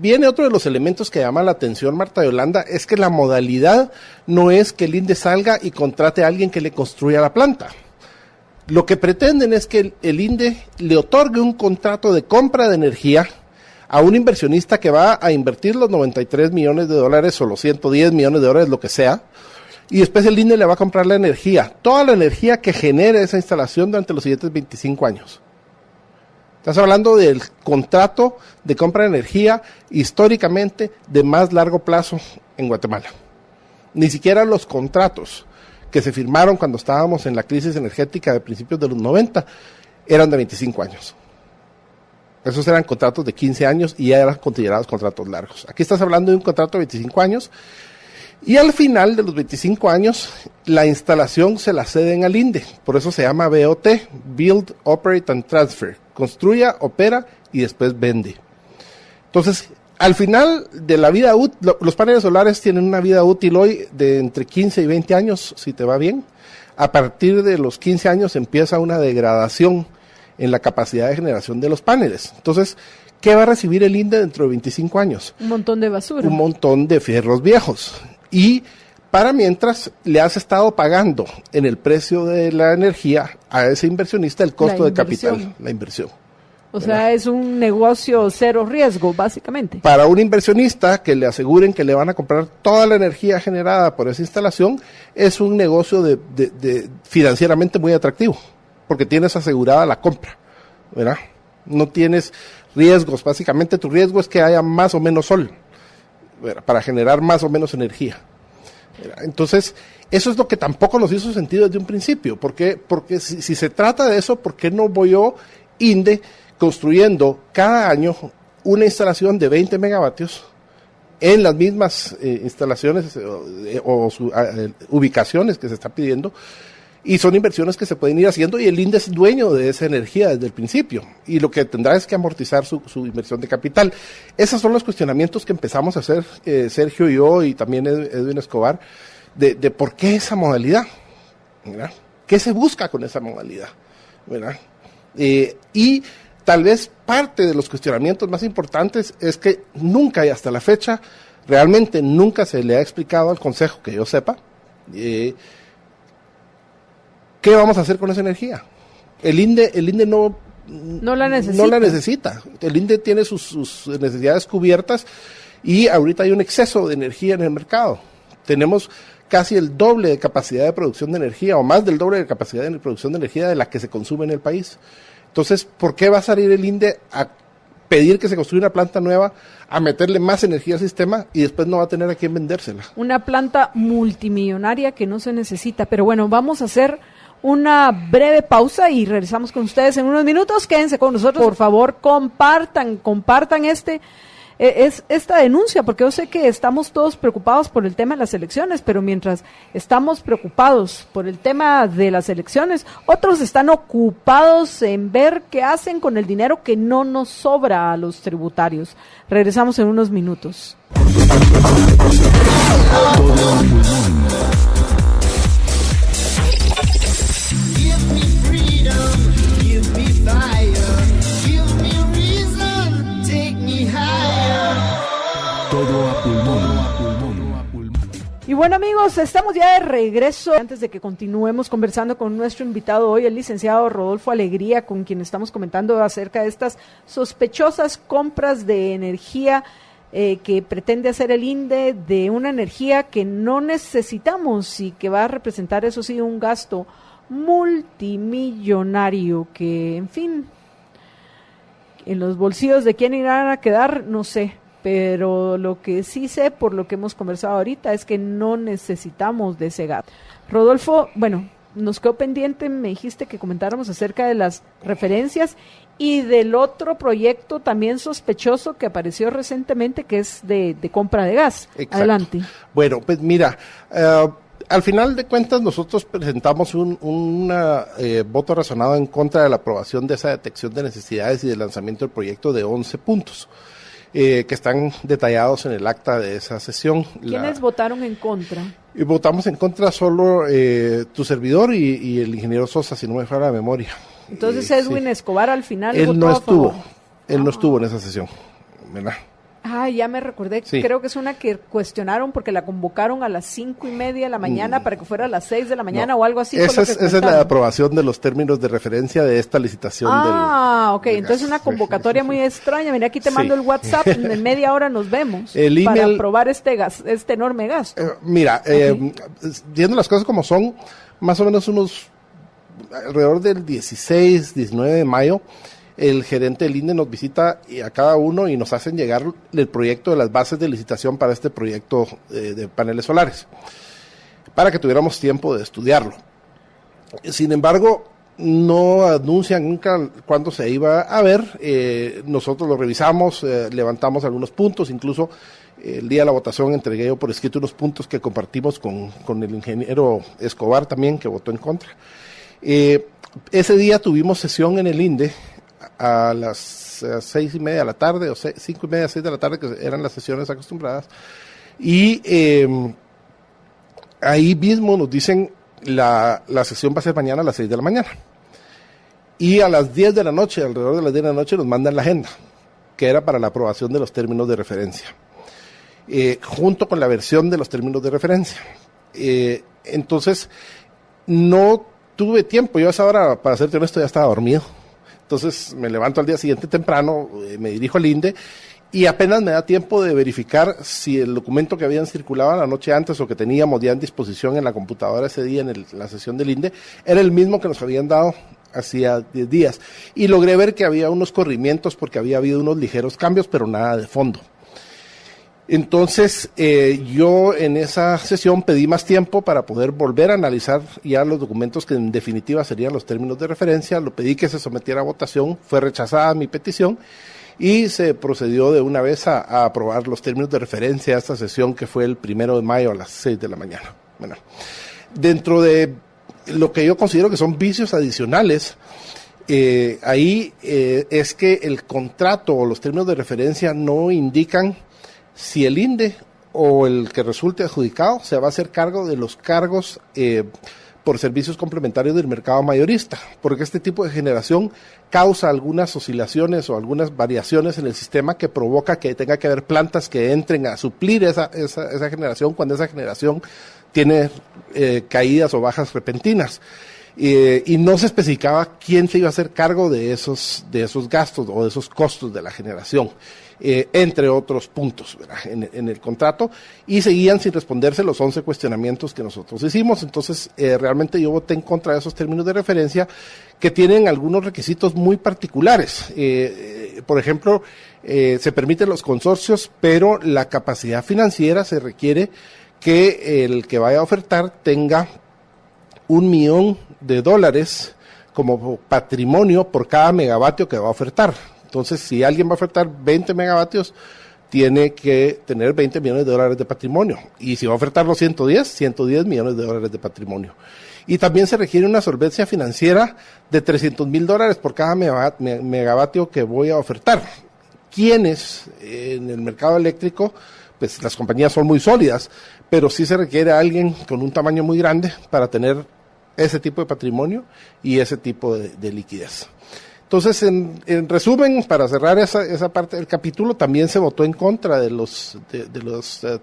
viene otro de los elementos que llama la atención, Marta Yolanda, es que la modalidad no es que el INDE salga y contrate a alguien que le construya la planta. Lo que pretenden es que el INDE le otorgue un contrato de compra de energía a un inversionista que va a invertir los 93 millones de dólares o los 110 millones de dólares, lo que sea, y después el INDE le va a comprar la energía, toda la energía que genere esa instalación durante los siguientes 25 años. Estás hablando del contrato de compra de energía históricamente de más largo plazo en Guatemala. Ni siquiera los contratos que se firmaron cuando estábamos en la crisis energética de principios de los 90 eran de 25 años. Esos eran contratos de 15 años y ya eran considerados contratos largos. Aquí estás hablando de un contrato de 25 años y al final de los 25 años la instalación se la ceden al INDE. Por eso se llama BOT, Build, Operate and Transfer. Construya, opera y después vende. Entonces, al final de la vida útil, los paneles solares tienen una vida útil hoy de entre 15 y 20 años, si te va bien. A partir de los 15 años empieza una degradación en la capacidad de generación de los paneles. Entonces, ¿qué va a recibir el INDE dentro de 25 años? Un montón de basura. Un montón de fierros viejos. Y para mientras le has estado pagando en el precio de la energía a ese inversionista el costo de capital, la inversión. O sea, es un negocio cero riesgo, básicamente. Para un inversionista que le aseguren que le van a comprar toda la energía generada por esa instalación, es un negocio de financieramente muy atractivo, porque tienes asegurada la compra, ¿verdad? No tienes riesgos, básicamente tu riesgo es que haya más o menos sol, ¿verdad?, para generar más o menos energía. Entonces, eso es lo que tampoco nos hizo sentido desde un principio. Porque si se trata de eso, ¿por qué no voy yo, INDE, construyendo cada año una instalación de 20 megavatios en las mismas instalaciones ubicaciones que se está pidiendo? Y son inversiones que se pueden ir haciendo y el INDE es dueño de esa energía desde el principio. Y lo que tendrá es que amortizar su inversión de capital. Esos son los cuestionamientos que empezamos a hacer Sergio y yo y también Edwin Escobar de por qué esa modalidad, ¿verdad? ¿Qué se busca con esa modalidad? ¿Verdad? Y tal vez parte de los cuestionamientos más importantes es que nunca y hasta la fecha, realmente nunca se le ha explicado al Consejo, que yo sepa, ¿qué vamos a hacer con esa energía? El INDE no la necesita. El INDE tiene sus necesidades cubiertas y ahorita hay un exceso de energía en el mercado. Tenemos casi el doble de capacidad de producción de energía, o más del doble de capacidad de producción de energía de la que se consume en el país. Entonces, ¿por qué va a salir el INDE a pedir que se construya una planta nueva, a meterle más energía al sistema y después no va a tener a quién vendérsela? Una planta multimillonaria que no se necesita. Pero bueno, vamos a hacer una breve pausa y regresamos con ustedes en unos minutos. Quédense con nosotros, por favor, compartan esta denuncia, porque yo sé que estamos todos preocupados por el tema de las elecciones, pero mientras estamos preocupados por el tema de las elecciones, otros están ocupados en ver qué hacen con el dinero que no nos sobra a los tributarios. Regresamos en unos minutos. Todo a pulmón. Y bueno, amigos, estamos ya de regreso. Antes de que continuemos conversando con nuestro invitado hoy, el licenciado Rodolfo Alegría, con quien estamos comentando acerca de estas sospechosas compras de energía que pretende hacer el INDE, de una energía que no necesitamos y que va a representar, eso sí, un gasto multimillonario que, en fin, en los bolsillos de quién irán a quedar, no sé. Pero lo que sí sé, por lo que hemos conversado ahorita, es que no necesitamos de ese gasto. Rodolfo, bueno, nos quedó pendiente, me dijiste que comentáramos acerca de las referencias y del otro proyecto también sospechoso que apareció recientemente, que es de compra de gas. Exacto. Adelante. Bueno, pues mira, al final de cuentas nosotros presentamos un voto razonado en contra de la aprobación de esa detección de necesidades y del lanzamiento del proyecto de 11 puntos. Que están detallados en el acta de esa sesión. ¿Quiénes votaron en contra? Votamos en contra solo tu servidor y el ingeniero Sosa, si no me falla la memoria. Entonces Edwin Escobar al final él votó no estuvo, a favor. Él no estuvo en esa sesión, ¿verdad? Ah, ya me recordé, Sí. Creo que es una que cuestionaron porque la convocaron a las 5:30 de la mañana para que fuera a las 6 de la mañana o algo así. Esa es la aprobación de los términos de referencia de esta licitación ok, del entonces gas. una convocatoria muy extraña. Mira, aquí te mando el WhatsApp, en media hora nos vemos El para email- aprobar este enorme gasto. Viendo las cosas como son, más o menos alrededor del 16, 19 de mayo, el gerente del INDE nos visita a cada uno y nos hacen llegar el proyecto de las bases de licitación para este proyecto de paneles solares, para que tuviéramos tiempo de estudiarlo. Sin embargo, no anuncian nunca cuándo se iba a ver. Nosotros lo revisamos, levantamos algunos puntos, incluso el día de la votación entregué yo por escrito unos puntos que compartimos con el ingeniero Escobar también, que votó en contra. Ese día tuvimos sesión en el INDE a las 6:30 de la tarde, o 5:30, 6 de la tarde, que eran las sesiones acostumbradas, y ahí mismo nos dicen la sesión va a ser mañana a las 6 de la mañana, y a las 10 de la noche, alrededor de las 10 de la noche, nos mandan la agenda, que era para la aprobación de los términos de referencia, junto con la versión de los términos de referencia. Entonces, no tuve tiempo, yo a esa hora, para serte honesto, ya estaba dormido. Entonces me levanto al día siguiente temprano, me dirijo al INDE y apenas me da tiempo de verificar si el documento que habían circulado la noche antes o que teníamos ya en disposición en la computadora ese día en la sesión del INDE era el mismo que nos habían dado hacía 10 días. Y logré ver que había unos corrimientos porque había habido unos ligeros cambios, pero nada de fondo. Entonces, yo en esa sesión pedí más tiempo para poder volver a analizar ya los documentos que en definitiva serían los términos de referencia. Lo pedí que se sometiera a votación, fue rechazada mi petición y se procedió de una vez a aprobar los términos de referencia a esta sesión que fue el 1 de mayo a las 6 de la mañana. Bueno, dentro de lo que yo considero que son vicios adicionales, es que el contrato o los términos de referencia no indican si el INDE o el que resulte adjudicado se va a hacer cargo de los cargos por servicios complementarios del mercado mayorista, porque este tipo de generación causa algunas oscilaciones o algunas variaciones en el sistema que provoca que tenga que haber plantas que entren a suplir esa generación cuando esa generación tiene caídas o bajas repentinas. Y no se especificaba quién se iba a hacer cargo de esos gastos o de esos costos de la generación, entre otros puntos, ¿verdad? En el contrato, y seguían sin responderse los 11 cuestionamientos que nosotros hicimos. Entonces, realmente yo voté en contra de esos términos de referencia que tienen algunos requisitos muy particulares. Por ejemplo, se permiten los consorcios, pero la capacidad financiera se requiere que el que vaya a ofertar tenga $1 millón como patrimonio por cada megavatio que va a ofertar. Entonces, si alguien va a ofertar 20 megavatios, tiene que tener $20 millones de patrimonio. Y si va a ofertar los 110 millones de dólares de patrimonio. Y también se requiere una solvencia financiera de $300,000 por cada megavatio que voy a ofertar. ¿Quiénes en el mercado eléctrico? Pues las compañías son muy sólidas, pero sí se requiere a alguien con un tamaño muy grande para tener ese tipo de patrimonio y ese tipo de liquidez. Entonces, en resumen, para cerrar esa parte del capítulo, también se votó en contra de los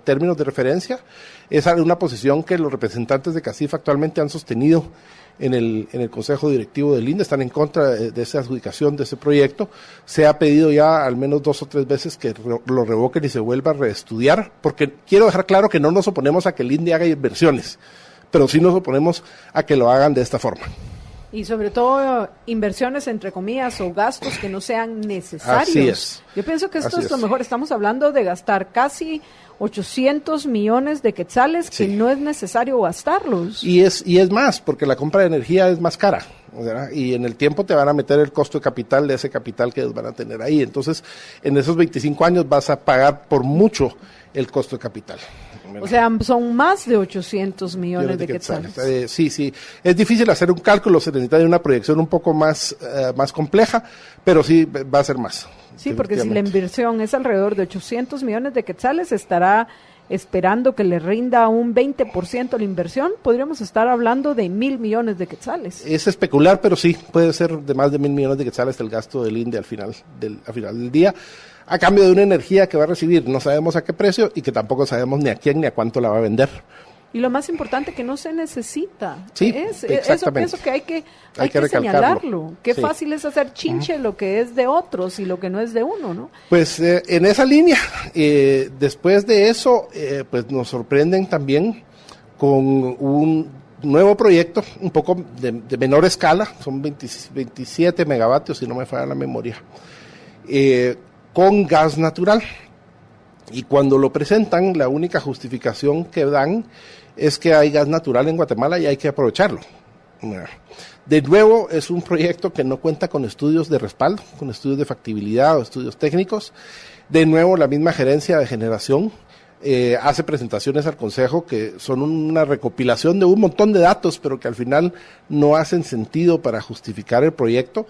términos de referencia. Es una posición que los representantes de CACIF actualmente han sostenido en el Consejo Directivo del INDE, están en contra de esa adjudicación de ese proyecto. Se ha pedido ya al menos 2 o 3 veces que lo revoquen y se vuelva a reestudiar, porque quiero dejar claro que no nos oponemos a que el INDE haga inversiones, pero sí nos oponemos a que lo hagan de esta forma. Y sobre todo inversiones entre comillas o gastos que no sean necesarios. Así es. Yo pienso que esto es lo mejor. Estamos hablando de gastar casi 800 millones de quetzales que no es necesario gastarlos. Y es más, porque la compra de energía es más cara, ¿verdad? Y en el tiempo te van a meter el costo de capital de ese capital que ellos van a tener ahí. Entonces, en esos 25 años vas a pagar por mucho el costo de capital. O sea, son más de 800 millones de quetzales. Sí. Es difícil hacer un cálculo, se necesita una proyección un poco más compleja, pero sí va a ser más. Sí, porque si la inversión es alrededor de 800 millones de quetzales, estará esperando que le rinda un 20% la inversión, podríamos estar hablando de 1,000 millones de quetzales. Es especular, pero sí, puede ser de más de 1,000 millones de quetzales el gasto del INDE al final del día, a cambio de una energía que va a recibir, no sabemos a qué precio y que tampoco sabemos ni a quién ni a cuánto la va a vender. Y lo más importante, que no se necesita. Sí, eso pienso que hay que señalarlo. Qué fácil es hacer chinche lo que es de otros y lo que no es de uno, ¿no? Pues en esa línea, después de eso, pues nos sorprenden también con un nuevo proyecto, un poco de menor escala, son 27 megavatios, si no me falla la memoria, con gas natural. Y cuando lo presentan, la única justificación que dan es que hay gas natural en Guatemala y hay que aprovecharlo. De nuevo, es un proyecto que no cuenta con estudios de respaldo, con estudios de factibilidad o estudios técnicos. De nuevo, la misma gerencia de generación hace presentaciones al Consejo que son una recopilación de un montón de datos, pero que al final no hacen sentido para justificar el proyecto.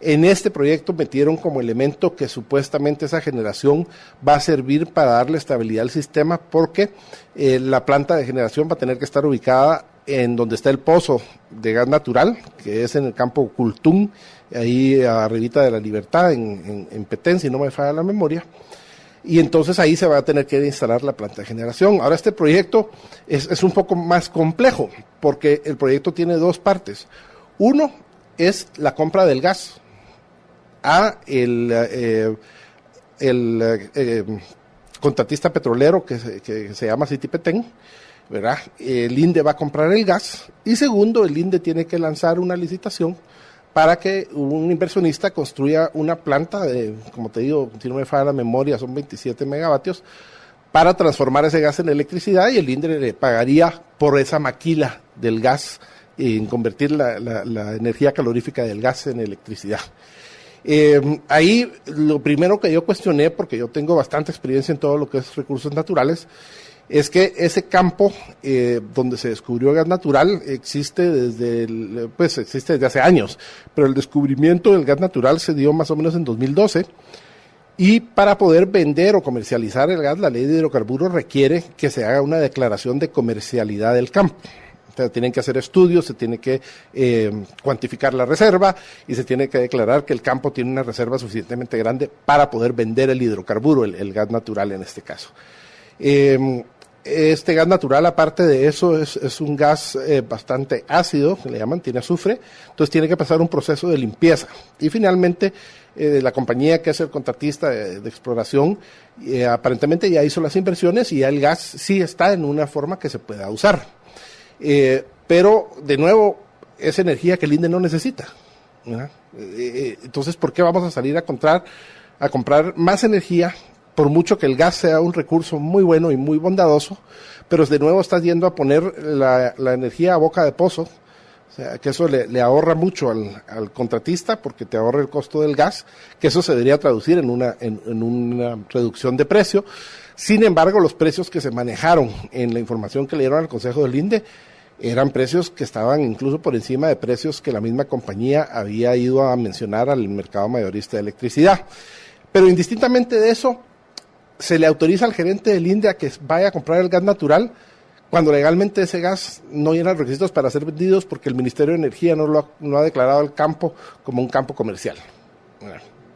En este proyecto metieron como elemento que supuestamente esa generación va a servir para darle estabilidad al sistema, porque la planta de generación va a tener que estar ubicada en donde está el pozo de gas natural, que es en el campo Cultún, ahí arribita de la Libertad, en Petén, si no me falla la memoria. Y entonces ahí se va a tener que instalar la planta de generación. Ahora, este proyecto es un poco más complejo, porque el proyecto tiene 2 partes. Uno es la compra del gas a el contratista petrolero que se llama City Petén, ¿verdad? El INDE va a comprar el gas. Y segundo, el INDE tiene que lanzar una licitación para que un inversionista construya una planta de, como te digo, si no me falla la memoria, son 27 megavatios, para transformar ese gas en electricidad, y el INDE le pagaría por esa maquila del gas en convertir la energía calorífica del gas en electricidad. Ahí lo primero que yo cuestioné, porque yo tengo bastante experiencia en todo lo que es recursos naturales, es que ese campo donde se descubrió gas natural existe desde hace años, pero el descubrimiento del gas natural se dio más o menos en 2012, y para poder vender o comercializar el gas, la ley de hidrocarburos requiere que se haga una declaración de comercialidad del campo, O sea, tienen que hacer estudios, se tiene que cuantificar la reserva y se tiene que declarar que el campo tiene una reserva suficientemente grande para poder vender el hidrocarburo, el gas natural en este caso. Este gas natural, aparte de eso, es un gas bastante ácido, que le llaman, tiene azufre, entonces tiene que pasar un proceso de limpieza. Y finalmente, la compañía que es el contratista de exploración, aparentemente ya hizo las inversiones y ya el gas sí está en una forma que se pueda usar. Pero, de nuevo, es energía que el INDE no necesita, ¿verdad? Entonces, ¿por qué vamos a salir a comprar más energía? Por mucho que el gas sea un recurso muy bueno y muy bondadoso, pero de nuevo estás yendo a poner la energía a boca de pozo, o sea, que eso le ahorra mucho al contratista porque te ahorra el costo del gas, que eso se debería traducir en una reducción de precio. Sin embargo, los precios que se manejaron en la información que le dieron al Consejo del INDE eran precios que estaban incluso por encima de precios que la misma compañía había ido a mencionar al mercado mayorista de electricidad. Pero indistintamente de eso, se le autoriza al gerente del INDE a que vaya a comprar el gas natural cuando legalmente ese gas no llena los requisitos para ser vendidos porque el Ministerio de Energía no ha declarado el campo como un campo comercial.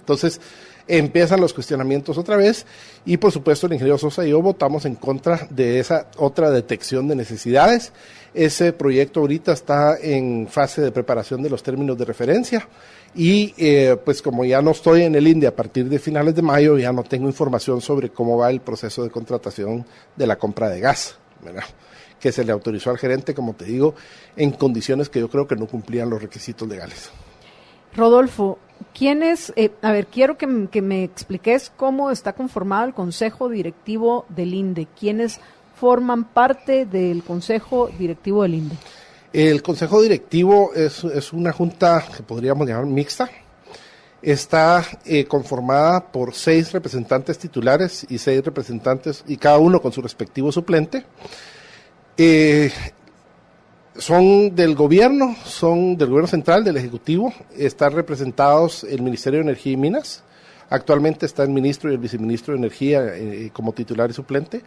Entonces, empiezan los cuestionamientos otra vez y por supuesto el ingeniero Sosa y yo votamos en contra de esa otra detección de necesidades. Ese proyecto ahorita está en fase de preparación de los términos de referencia y pues como ya no estoy en el INDE a partir de finales de mayo, ya no tengo información sobre cómo va el proceso de contratación de la compra de gas, ¿verdad? Que se le autorizó al gerente, como te digo, en condiciones que yo creo que no cumplían los requisitos legales. Rodolfo, quiero que me expliques cómo está conformado el Consejo Directivo del INDE. ¿Quiénes forman parte del Consejo Directivo del INDE? El Consejo Directivo es una junta que podríamos llamar mixta. Está conformada por 6 representantes titulares y 6 representantes, y cada uno con su respectivo suplente. Son del gobierno central, del Ejecutivo. Están representados el Ministerio de Energía y Minas. Actualmente está el ministro y el viceministro de Energía como titular y suplente.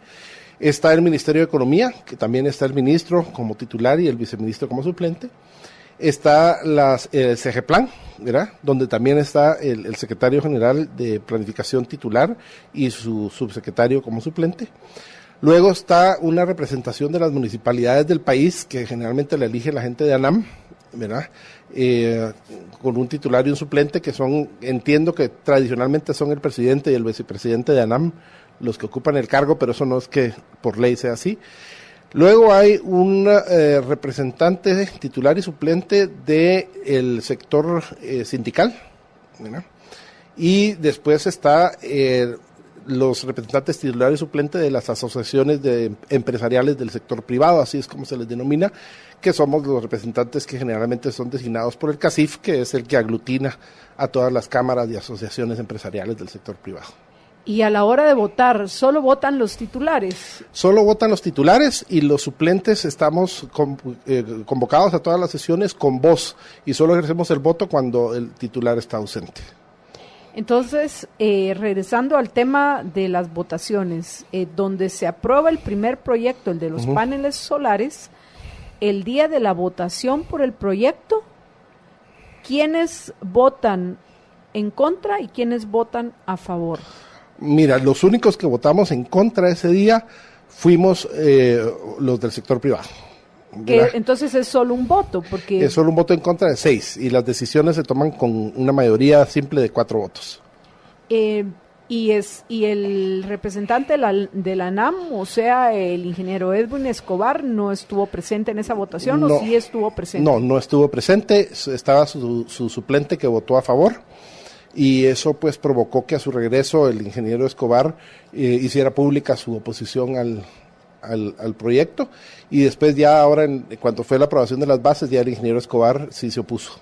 Está el Ministerio de Economía, que también está el ministro como titular y el viceministro como suplente. Está el CEGEPLAN, ¿verdad? Donde también está el secretario general de Planificación titular y su subsecretario como suplente. Luego está una representación de las municipalidades del país, que generalmente la elige la gente de ANAM, ¿verdad? Con un titular y un suplente que entiendo que tradicionalmente son el presidente y el vicepresidente de ANAM, los que ocupan el cargo, pero eso no es que por ley sea así. Luego hay un representante titular y suplente del sector sindical, ¿verdad? Y después está los representantes titulares y suplentes de las asociaciones empresariales del sector privado, así es como se les denomina, que somos los representantes que generalmente son designados por el CACIF, que es el que aglutina a todas las cámaras y asociaciones empresariales del sector privado. Y a la hora de votar, ¿solo votan los titulares? Solo votan los titulares y los suplentes estamos convocados a todas las sesiones con voz y solo ejercemos el voto cuando el titular está ausente. Entonces, regresando al tema de las votaciones, donde se aprueba el primer proyecto, el de los paneles solares, el día de la votación por el proyecto, ¿quiénes votan en contra y quiénes votan a favor? Mira, los únicos que votamos en contra ese día fuimos los del sector privado. Que entonces es solo un voto, porque es solo un voto en contra de 6 y las decisiones se toman con una mayoría simple de 4 votos. Y el representante de la ANAM, o sea, el ingeniero Edwin Escobar, ¿no estuvo presente en esa votación o sí estuvo presente? No estuvo presente, estaba su suplente que votó a favor. Y eso pues provocó que a su regreso el ingeniero Escobar hiciera pública su oposición al proyecto y después ya ahora cuando fue la aprobación de las bases ya el ingeniero Escobar sí se opuso.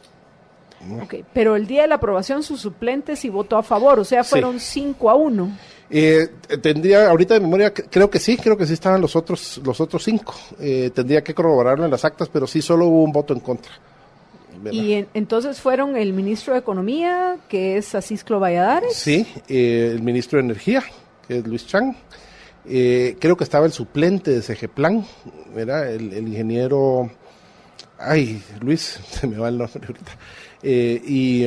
Okay, pero el día de la aprobación su suplente sí votó a favor, o sea fueron 5-1. Tendría ahorita de memoria, creo que sí estaban los otros 5, tendría que corroborarlo en las actas, pero sí solo hubo un voto en contra. Y entonces fueron el ministro de Economía, que es Acisclo Valladares. Sí, el ministro de Energía, que es Luis Chang, Creo que estaba el suplente de Segeplan, era el ingeniero, Luis, se me va el nombre ahorita, y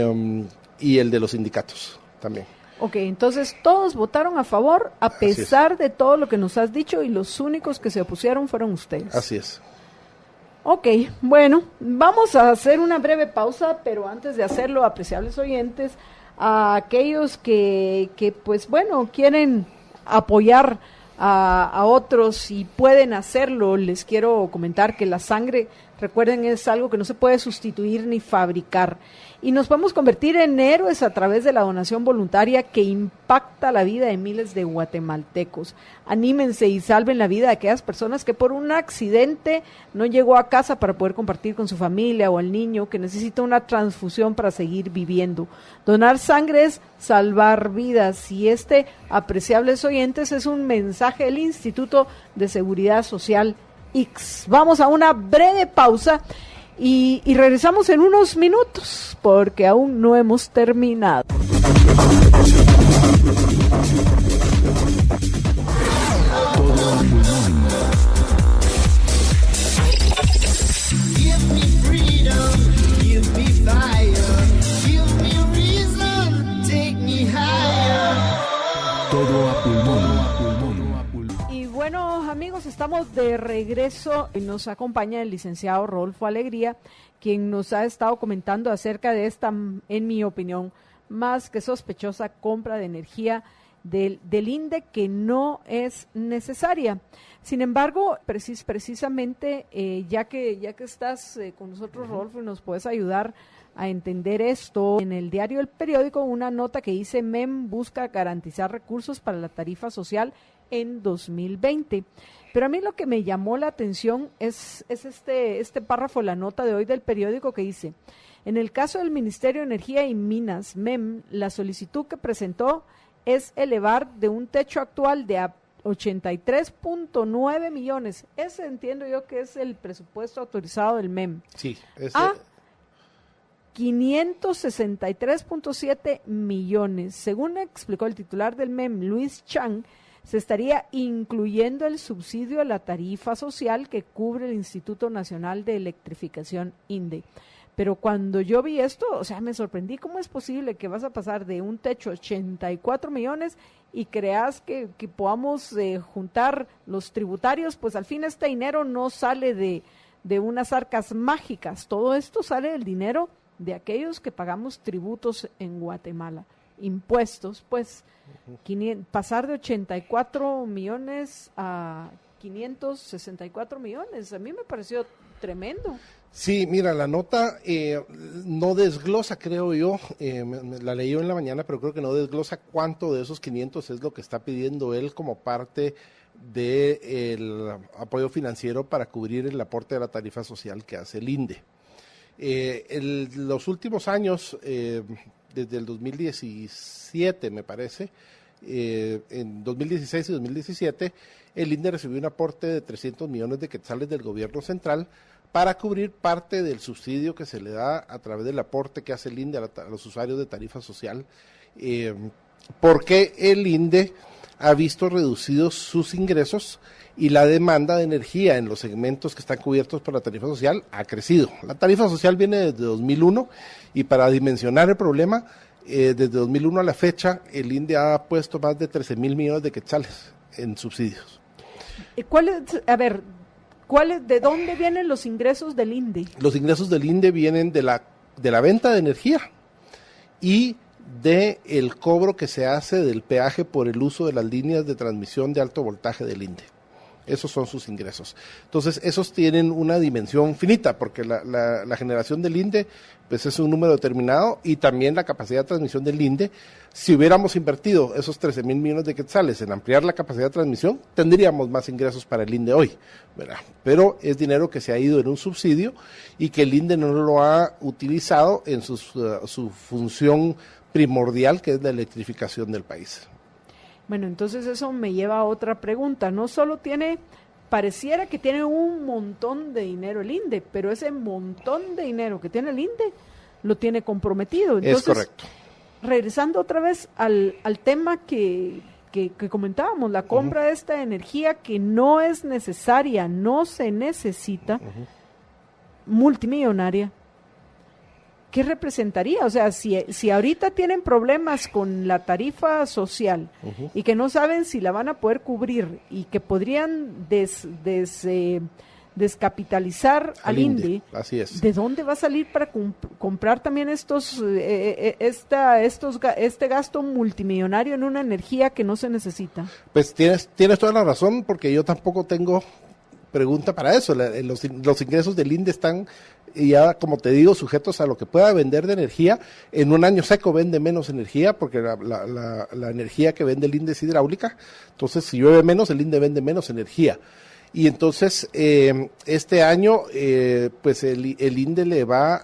el de los sindicatos también. Ok, entonces todos votaron a favor a pesar de todo lo que nos has dicho y los únicos que se opusieron fueron ustedes. Así es. Ok, bueno, vamos a hacer una breve pausa, pero antes de hacerlo, apreciables oyentes, a aquellos que pues bueno, quieren apoyar a otros y pueden hacerlo, les quiero comentar que la sangre, recuerden, es algo que no se puede sustituir ni fabricar. Y nos podemos convertir en héroes a través de la donación voluntaria que impacta la vida de miles de guatemaltecos. Anímense y salven la vida de aquellas personas que por un accidente no llegó a casa para poder compartir con su familia, o al niño que necesita una transfusión para seguir viviendo. Donar sangre es salvar vidas, y apreciables oyentes, es un mensaje del Instituto de Seguridad Social X. Vamos a una breve pausa. Y regresamos en unos minutos, porque aún no hemos terminado. Todo a pulmón. Bueno, amigos, estamos de regreso y nos acompaña el licenciado Rodolfo Alegría, quien nos ha estado comentando acerca de esta, en mi opinión, más que sospechosa compra de energía del INDE, que no es necesaria. Sin embargo, precisamente, ya que estás con nosotros, Rodolfo, y nos puedes ayudar a entender esto, en el diario El Periódico, una nota que dice: MEM busca garantizar recursos para la tarifa social en 2020. Pero a mí lo que me llamó la atención es este párrafo, la nota de hoy del periódico, que dice: en el caso del Ministerio de Energía y Minas, MEM, la solicitud que presentó es elevar de un techo actual de 83.9 millones, ese entiendo yo que es el presupuesto autorizado del MEM, Sí, a 563.7 millones. Según explicó el titular del MEM, Luis Chang, se estaría incluyendo el subsidio a la tarifa social que cubre el Instituto Nacional de Electrificación, INDE. Pero cuando yo vi esto, o sea, me sorprendí. ¿Cómo es posible que vas a pasar de un techo 84 millones y creas que podamos juntar los tributarios? Pues al fin este dinero no sale de unas arcas mágicas. Todo esto sale del dinero de aquellos que pagamos tributos en Guatemala, impuestos, pues. Pasar de 84 millones a 564 millones, a mí me pareció tremendo. Sí, mira, la nota no desglosa, creo yo, la leí yo en la mañana, pero creo que no desglosa cuánto de esos 500 es lo que está pidiendo él como parte del apoyo financiero para cubrir el aporte de la tarifa social que hace el INDE. Los últimos años, desde el 2017 me parece, en 2016 y 2017, el INDE recibió un aporte de 300 millones de quetzales del gobierno central para cubrir parte del subsidio que se le da a través del aporte que hace el INDE a los usuarios de tarifa social, porque el INDE ha visto reducidos sus ingresos y la demanda de energía en los segmentos que están cubiertos por la tarifa social ha crecido. La tarifa social viene desde 2001 y para dimensionar el problema, desde 2001 a la fecha, el INDE ha puesto más de 13,000 millones de quetzales en subsidios. ¿De dónde vienen los ingresos del INDE? Los ingresos del INDE vienen de la venta de energía y de el cobro que se hace del peaje por el uso de las líneas de transmisión de alto voltaje del INDE. Esos son sus ingresos. Entonces, esos tienen una dimensión finita, porque la generación del INDE pues es un número determinado, y también la capacidad de transmisión del INDE. Si hubiéramos invertido esos 13,000 millones de quetzales en ampliar la capacidad de transmisión, tendríamos más ingresos para el INDE hoy, ¿verdad? Pero es dinero que se ha ido en un subsidio y que el INDE no lo ha utilizado en su función primordial, que es la electrificación del país. Bueno, entonces eso me lleva a otra pregunta. No solo pareciera que tiene un montón de dinero el INDE, pero ese montón de dinero que tiene el INDE lo tiene comprometido. Entonces, es correcto. Regresando otra vez al tema que que comentábamos, la compra de esta energía que no es necesaria, no se necesita, multimillonaria, ¿qué representaría? O sea, si ahorita tienen problemas con la tarifa social y que no saben si la van a poder cubrir y que podrían descapitalizar al INDE, así es. ¿De dónde va a salir para comprar también este gasto multimillonario en una energía que no se necesita? Pues tienes toda la razón, porque yo tampoco tengo pregunta para eso. Los ingresos del INDE están ya, como te digo, sujetos a lo que pueda vender de energía. En un año seco vende menos energía, porque la energía que vende el INDE es hidráulica. Entonces, si llueve menos, el INDE vende menos energía. Y entonces, este año, pues el INDE le va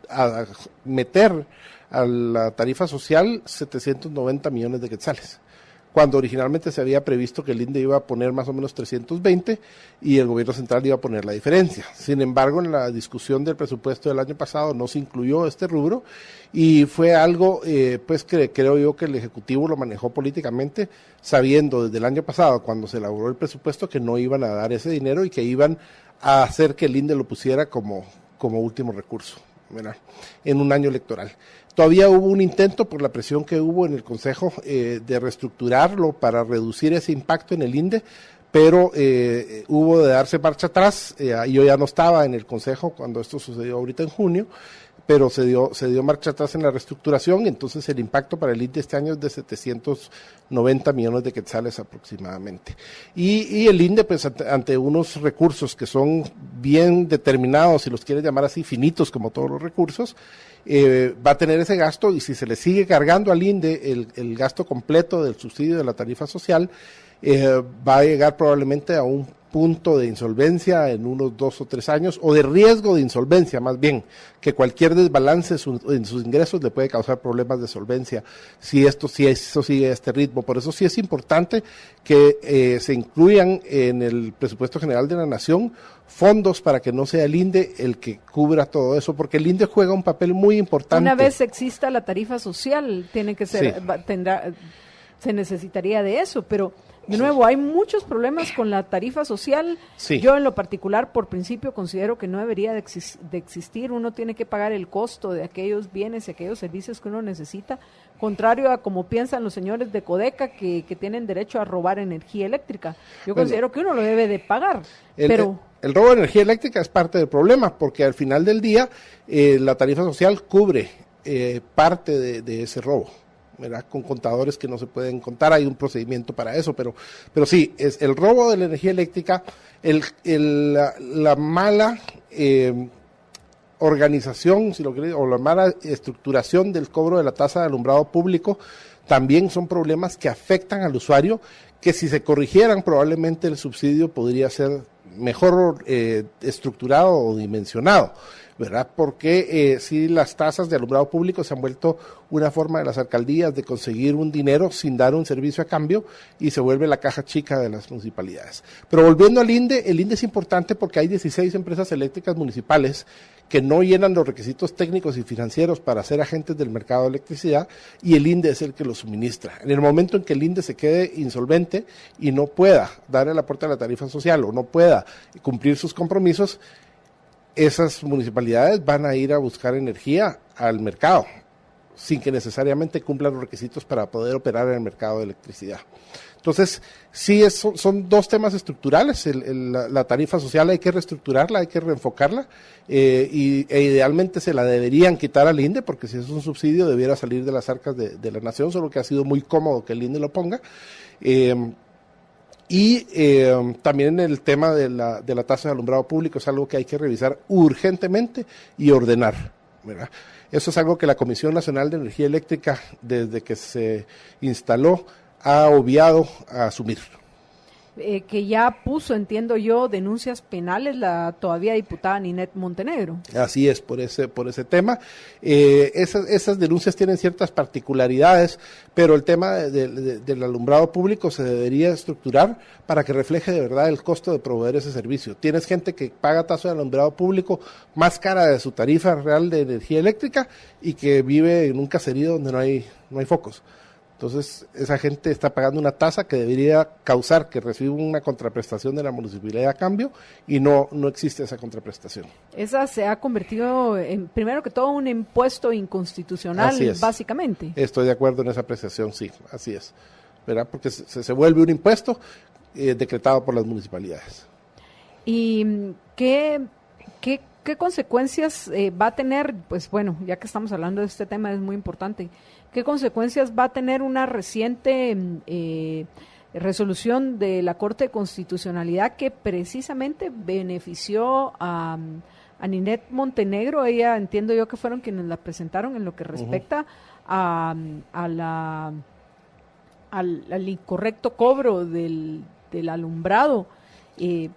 a meter a la tarifa social 790 millones de quetzales, cuando originalmente se había previsto que el INDE iba a poner más o menos 320 y el gobierno central iba a poner la diferencia. Sin embargo, en la discusión del presupuesto del año pasado no se incluyó este rubro, y fue algo pues que creo yo que el Ejecutivo lo manejó políticamente, sabiendo desde el año pasado, cuando se elaboró el presupuesto, que no iban a dar ese dinero y que iban a hacer que el INDE lo pusiera como último recurso, ¿verdad?, en un año electoral. Todavía hubo un intento, por la presión que hubo en el Consejo, de reestructurarlo para reducir ese impacto en el INDE, pero hubo de darse marcha atrás. Yo ya no estaba en el Consejo cuando esto sucedió ahorita en junio, pero se dio marcha atrás en la reestructuración. Entonces el impacto para el INDE este año es de 790 millones de quetzales aproximadamente. Y el INDE, pues ante unos recursos que son bien determinados, si los quieres llamar así, finitos como todos los recursos, va a tener ese gasto, y si se le sigue cargando al INDE el gasto completo del subsidio de la tarifa social, va a llegar probablemente a un punto de insolvencia en unos 2 o 3 años, o de riesgo de insolvencia más bien, que cualquier desbalance en sus ingresos le puede causar problemas de solvencia si eso sigue a este ritmo. Por eso sí es importante que se incluyan en el presupuesto general de la Nación fondos para que no sea el INDE el que cubra todo eso, porque el INDE juega un papel muy importante. Una vez exista la tarifa social, tiene que ser, se necesitaría de eso, pero de nuevo, hay muchos problemas con la tarifa social. Sí. Yo en lo particular, por principio, considero que no debería de existir. Uno tiene que pagar el costo de aquellos bienes y aquellos servicios que uno necesita, contrario a como piensan los señores de Codeca que tienen derecho a robar energía eléctrica. Yo considero que uno lo debe de pagar, pero... El robo de energía eléctrica es parte del problema, porque al final del día la tarifa social cubre parte de ese robo, ¿verdad?, con contadores que no se pueden contar. Hay un procedimiento para eso, pero sí, es el robo de la energía eléctrica, la mala organización, si lo queréis, o la mala estructuración del cobro de la tasa de alumbrado público, también son problemas que afectan al usuario, que si se corrigieran probablemente el subsidio podría ser mejor estructurado o dimensionado, ¿verdad? Porque si las tasas de alumbrado público se han vuelto una forma de las alcaldías de conseguir un dinero sin dar un servicio a cambio, y se vuelve la caja chica de las municipalidades. Pero volviendo al INDE, el INDE es importante porque hay 16 empresas eléctricas municipales que no llenan los requisitos técnicos y financieros para ser agentes del mercado de electricidad, y el INDE es el que los suministra. En el momento en que el INDE se quede insolvente y no pueda dar el aporte a la tarifa social, o no pueda cumplir sus compromisos, esas municipalidades van a ir a buscar energía al mercado, sin que necesariamente cumplan los requisitos para poder operar en el mercado de electricidad. Entonces, sí, son dos temas estructurales. La tarifa social hay que reestructurarla, hay que reenfocarla, e idealmente se la deberían quitar al INDE, porque si es un subsidio debiera salir de las arcas de la nación, solo que ha sido muy cómodo que el INDE lo ponga. También el tema de la tasa de alumbrado público es algo que hay que revisar urgentemente y ordenar, ¿verdad? Eso es algo que la Comisión Nacional de Energía Eléctrica, desde que se instaló, ha obviado a asumir. Que ya puso, entiendo yo, denuncias penales la todavía diputada Ninette Montenegro. Así es, por ese tema. Esas denuncias tienen ciertas particularidades, pero el tema del alumbrado público se debería estructurar para que refleje de verdad el costo de proveer ese servicio. Tienes gente que paga tasa de alumbrado público más cara de su tarifa real de energía eléctrica, y que vive en un caserío donde no hay focos, Entonces, esa gente está pagando una tasa que debería causar que reciba una contraprestación de la municipalidad a cambio, y no existe esa contraprestación. Esa se ha convertido en, primero que todo, un impuesto inconstitucional, básicamente. Estoy de acuerdo en esa apreciación, sí, así es, ¿verdad? Porque se vuelve un impuesto decretado por las municipalidades. ¿Y qué consecuencias va a tener? Pues bueno, ya que estamos hablando de este tema, es muy importante. ¿Qué consecuencias va a tener una reciente resolución de la Corte de Constitucionalidad que precisamente benefició a Ninette Montenegro? Ella, entiendo yo que fueron quienes la presentaron en lo que respecta al incorrecto cobro del alumbrado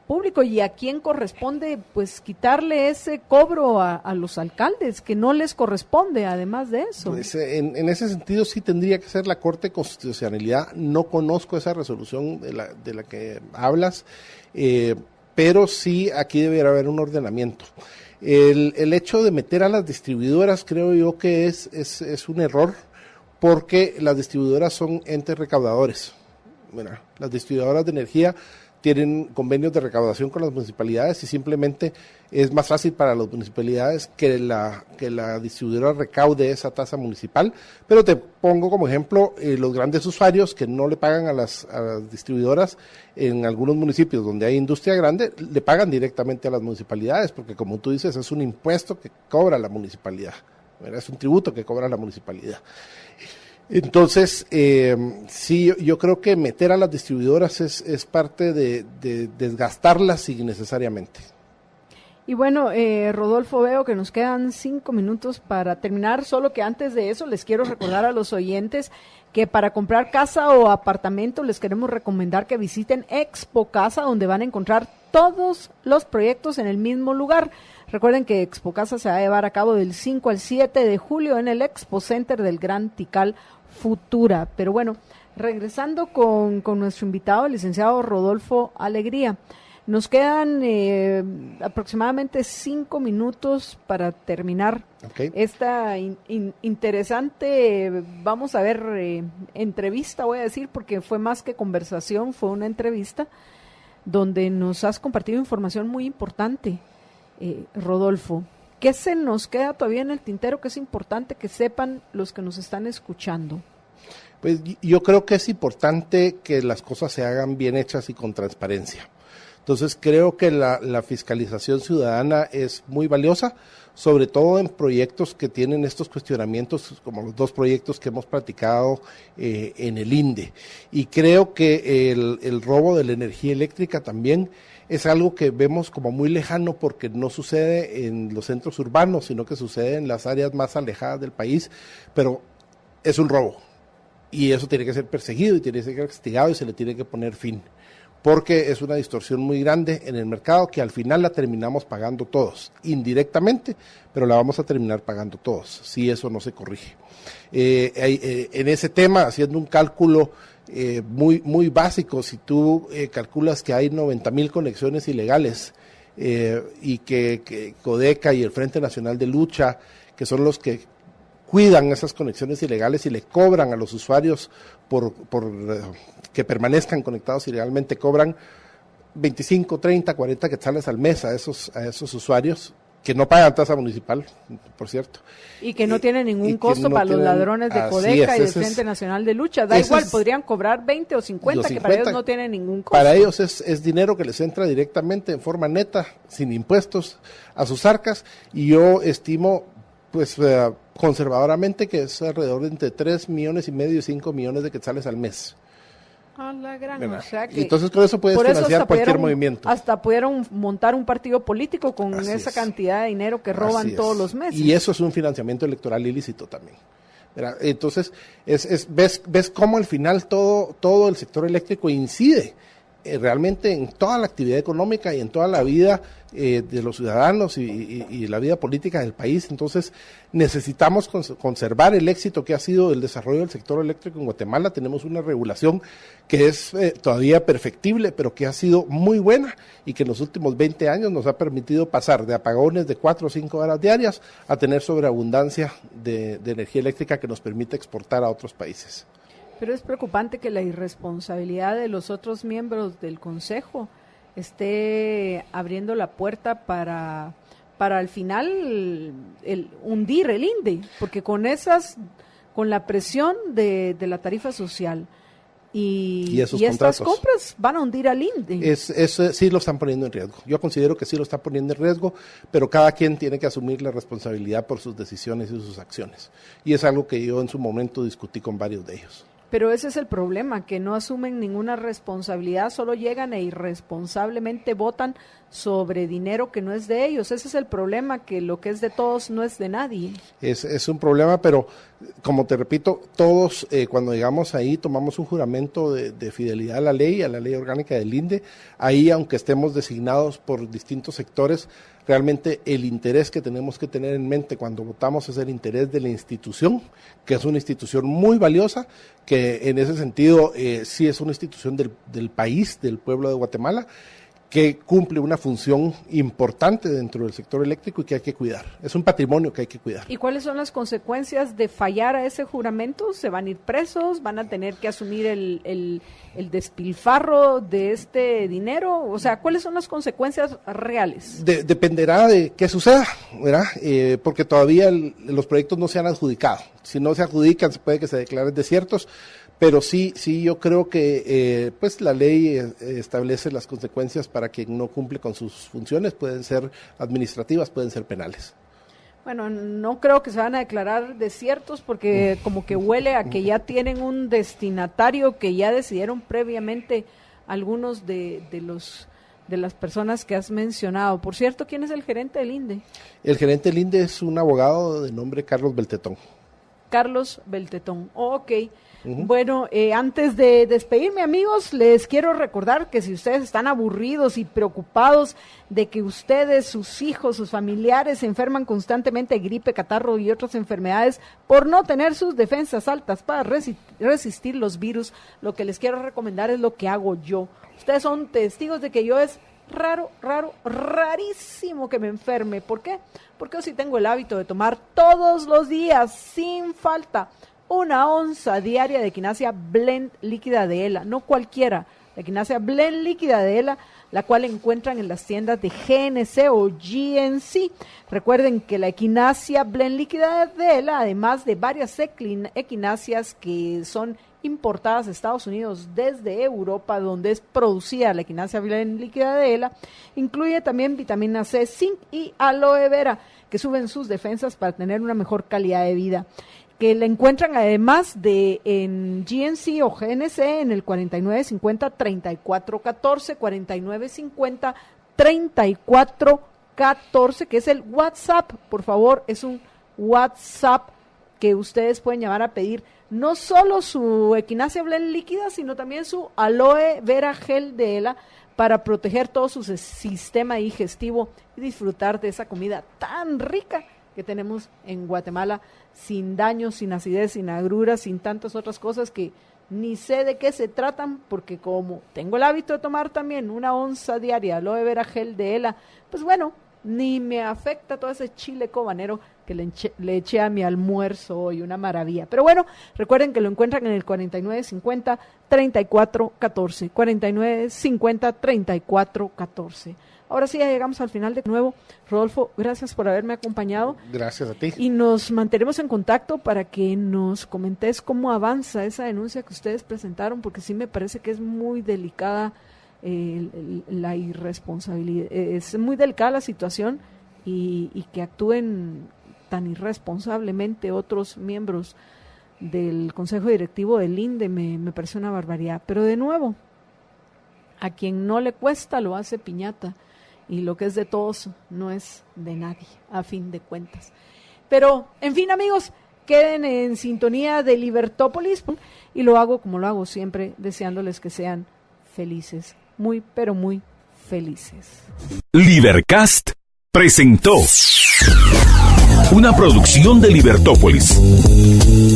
público, y a quién corresponde pues quitarle ese cobro a los alcaldes, que no les corresponde, además de eso. Pues, en ese sentido sí tendría que ser la Corte de Constitucionalidad. No conozco esa resolución de la que hablas, pero sí aquí debería haber un ordenamiento. El hecho de meter a las distribuidoras creo yo que es un error, porque las distribuidoras son entes recaudadores. Bueno, las distribuidoras de energía tienen convenios de recaudación con las municipalidades, y simplemente es más fácil para las municipalidades que la distribuidora recaude esa tasa municipal. Pero te pongo como ejemplo los grandes usuarios que no le pagan a las distribuidoras en algunos municipios donde hay industria grande, le pagan directamente a las municipalidades, porque como tú dices, es un impuesto que cobra la municipalidad, ¿verdad? Es un tributo que cobra la municipalidad. Entonces, sí, yo creo que meter a las distribuidoras es parte de desgastarlas innecesariamente. Y bueno, Rodolfo, veo que nos quedan 5 minutos para terminar, solo que antes de eso les quiero recordar a los oyentes que para comprar casa o apartamento les queremos recomendar que visiten Expo Casa, donde van a encontrar todos los proyectos en el mismo lugar. Recuerden que Expo Casa se va a llevar a cabo del 5 al 7 de julio en el Expo Center del Gran Tikal Futura. Pero bueno, regresando con nuestro invitado, el licenciado Rodolfo Alegría, nos quedan aproximadamente 5 minutos para terminar esta interesante, vamos a ver, entrevista, voy a decir, porque fue más que conversación, fue una entrevista donde nos has compartido información muy importante, Rodolfo. ¿Qué se nos queda todavía en el tintero que es importante que sepan los que nos están escuchando? Pues yo creo que es importante que las cosas se hagan bien hechas y con transparencia. Entonces creo que la fiscalización ciudadana es muy valiosa, sobre todo en proyectos que tienen estos cuestionamientos, como los 2 proyectos que hemos platicado en el INDE. Y creo que el robo de la energía eléctrica también es algo que vemos como muy lejano, porque no sucede en los centros urbanos, sino que sucede en las áreas más alejadas del país, pero es un robo, y eso tiene que ser perseguido y tiene que ser castigado y se le tiene que poner fin, porque es una distorsión muy grande en el mercado que al final la terminamos pagando todos, indirectamente, pero la vamos a terminar pagando todos, si eso no se corrige. En ese tema, haciendo un cálculo muy básico, si tú calculas que hay 90,000 conexiones ilegales y que Codeca y el Frente Nacional de Lucha, que son los que cuidan esas conexiones ilegales y le cobran a los usuarios por que permanezcan conectados ilegalmente, cobran 25, 30, 40 quetzales al mes a esos usuarios, que no pagan tasa municipal, por cierto. Y que no tienen ningún costo para los ladrones de Codeca y del Frente Nacional de Lucha. Da igual, podrían cobrar 20 o 50, que para ellos no tienen ningún costo. Para ellos es dinero que les entra directamente en forma neta, sin impuestos, a sus arcas, y yo estimo, pues conservadoramente, que es alrededor de entre 3,5 millones y 5 millones de quetzales al mes. A la gran, o sea que entonces con eso puedes financiar cualquier movimiento. Hasta pudieron montar un partido político con esa cantidad de dinero que roban todos los meses. Y eso es un financiamiento electoral ilícito también. Entonces, ves cómo al final todo el sector eléctrico incide realmente en toda la actividad económica y en toda la vida de los ciudadanos y la vida política del país. Entonces necesitamos conservar el éxito que ha sido el desarrollo del sector eléctrico en Guatemala. Tenemos una regulación que es todavía perfectible, pero que ha sido muy buena y que en los últimos 20 años nos ha permitido pasar de apagones de 4 o 5 horas diarias a tener sobreabundancia de energía eléctrica que nos permite exportar a otros países. Pero es preocupante que la irresponsabilidad de los otros miembros del Consejo esté abriendo la puerta para al final hundir el INDE, porque con la presión de la tarifa social y estas compras van a hundir al INDE. Sí lo están poniendo en riesgo. Yo considero que sí lo está poniendo en riesgo, pero cada quien tiene que asumir la responsabilidad por sus decisiones y sus acciones. Y es algo que yo en su momento discutí con varios de ellos. Pero ese es el problema, que no asumen ninguna responsabilidad, solo llegan e irresponsablemente votan sobre dinero que no es de ellos. Ese es el problema, que lo que es de todos no es de nadie. Es un problema, pero como te repito, todos cuando llegamos ahí tomamos un juramento de fidelidad a la ley orgánica del INDE. Ahí, aunque estemos designados por distintos sectores, realmente el interés que tenemos que tener en mente cuando votamos es el interés de la institución, que es una institución muy valiosa, que en ese sentido sí es una institución del país, del pueblo de Guatemala, que cumple una función importante dentro del sector eléctrico y que hay que cuidar. Es un patrimonio que hay que cuidar. ¿Y cuáles son las consecuencias de fallar a ese juramento? ¿Se van a ir presos? ¿Van a tener que asumir el despilfarro de este dinero? O sea, ¿cuáles son las consecuencias reales? Dependerá de qué suceda, ¿verdad? Porque todavía los proyectos no se han adjudicado. Si no se adjudican, se puede que se declaren desiertos. Pero sí, yo creo que pues la ley establece las consecuencias para quien no cumple con sus funciones. Pueden ser administrativas, pueden ser penales. Bueno, no creo que se van a declarar desiertos porque como que huele a que ya tienen un destinatario que ya decidieron previamente algunos de las personas que has mencionado. Por cierto, ¿quién es el gerente del INDE? El gerente del INDE es un abogado de nombre Carlos Beltetón. Carlos Beltetón, ok. Bueno, antes de despedirme, amigos, les quiero recordar que si ustedes están aburridos y preocupados de que ustedes, sus hijos, sus familiares se enferman constantemente de gripe, catarro y otras enfermedades por no tener sus defensas altas para resistir los virus, lo que les quiero recomendar es lo que hago yo. Ustedes son testigos de que yo es rarísimo que me enferme. ¿Por qué? Porque yo sí tengo el hábito de tomar todos los días, sin falta, 1 onza diaria de equinacia blend líquida de ELA, no cualquiera, la equinacia blend líquida de ELA, la cual encuentran en las tiendas de GNC o GNC. Recuerden que la equinacia blend líquida de ELA, además de varias equinacias que son importadas a Estados Unidos desde Europa, donde es producida la equinacia blend líquida de ELA, incluye también vitamina C, zinc y aloe vera, que suben sus defensas para tener una mejor calidad de vida, que la encuentran además de en GNC o GNC en el 4950-3414, 4950-3414, que es el WhatsApp. Por favor, es un WhatsApp que ustedes pueden llamar a pedir no solo su equinacia blend líquida, sino también su aloe vera gel de ELA para proteger todo su sistema digestivo y disfrutar de esa comida tan rica que tenemos en Guatemala, sin daño, sin acidez, sin agruras, sin tantas otras cosas que ni sé de qué se tratan, porque como tengo el hábito de tomar también 1 onza diaria aloe vera gel de ELA, pues bueno, ni me afecta todo ese chile cobanero que le eché a mi almuerzo hoy, una maravilla. Pero bueno, recuerden que lo encuentran en el 4950-3414, 4950-3414. Ahora sí, ya llegamos al final de nuevo. Rodolfo, gracias por haberme acompañado. Gracias a ti. Y nos mantenemos en contacto para que nos comentes cómo avanza esa denuncia que ustedes presentaron, porque sí me parece que es muy delicada la irresponsabilidad. Es muy delicada la situación y que actúen tan irresponsablemente otros miembros del Consejo Directivo del INDE me parece una barbaridad. Pero de nuevo, a quien no le cuesta lo hace piñata. Y lo que es de todos no es de nadie, a fin de cuentas. Pero, en fin, amigos, queden en sintonía de Libertópolis. Y lo hago como lo hago siempre, deseándoles que sean felices. Muy, pero muy felices. Libercast presentó una producción de Libertópolis.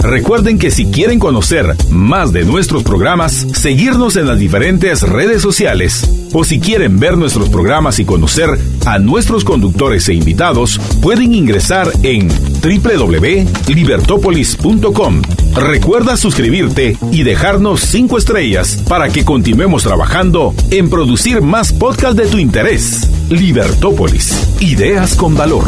Recuerden que si quieren conocer más de nuestros programas, seguirnos en las diferentes redes sociales, o si quieren ver nuestros programas y conocer a nuestros conductores e invitados, pueden ingresar en www.libertopolis.com. Recuerda suscribirte y dejarnos 5 estrellas para que continuemos trabajando en producir más podcasts de tu interés. Libertópolis, ideas con valor.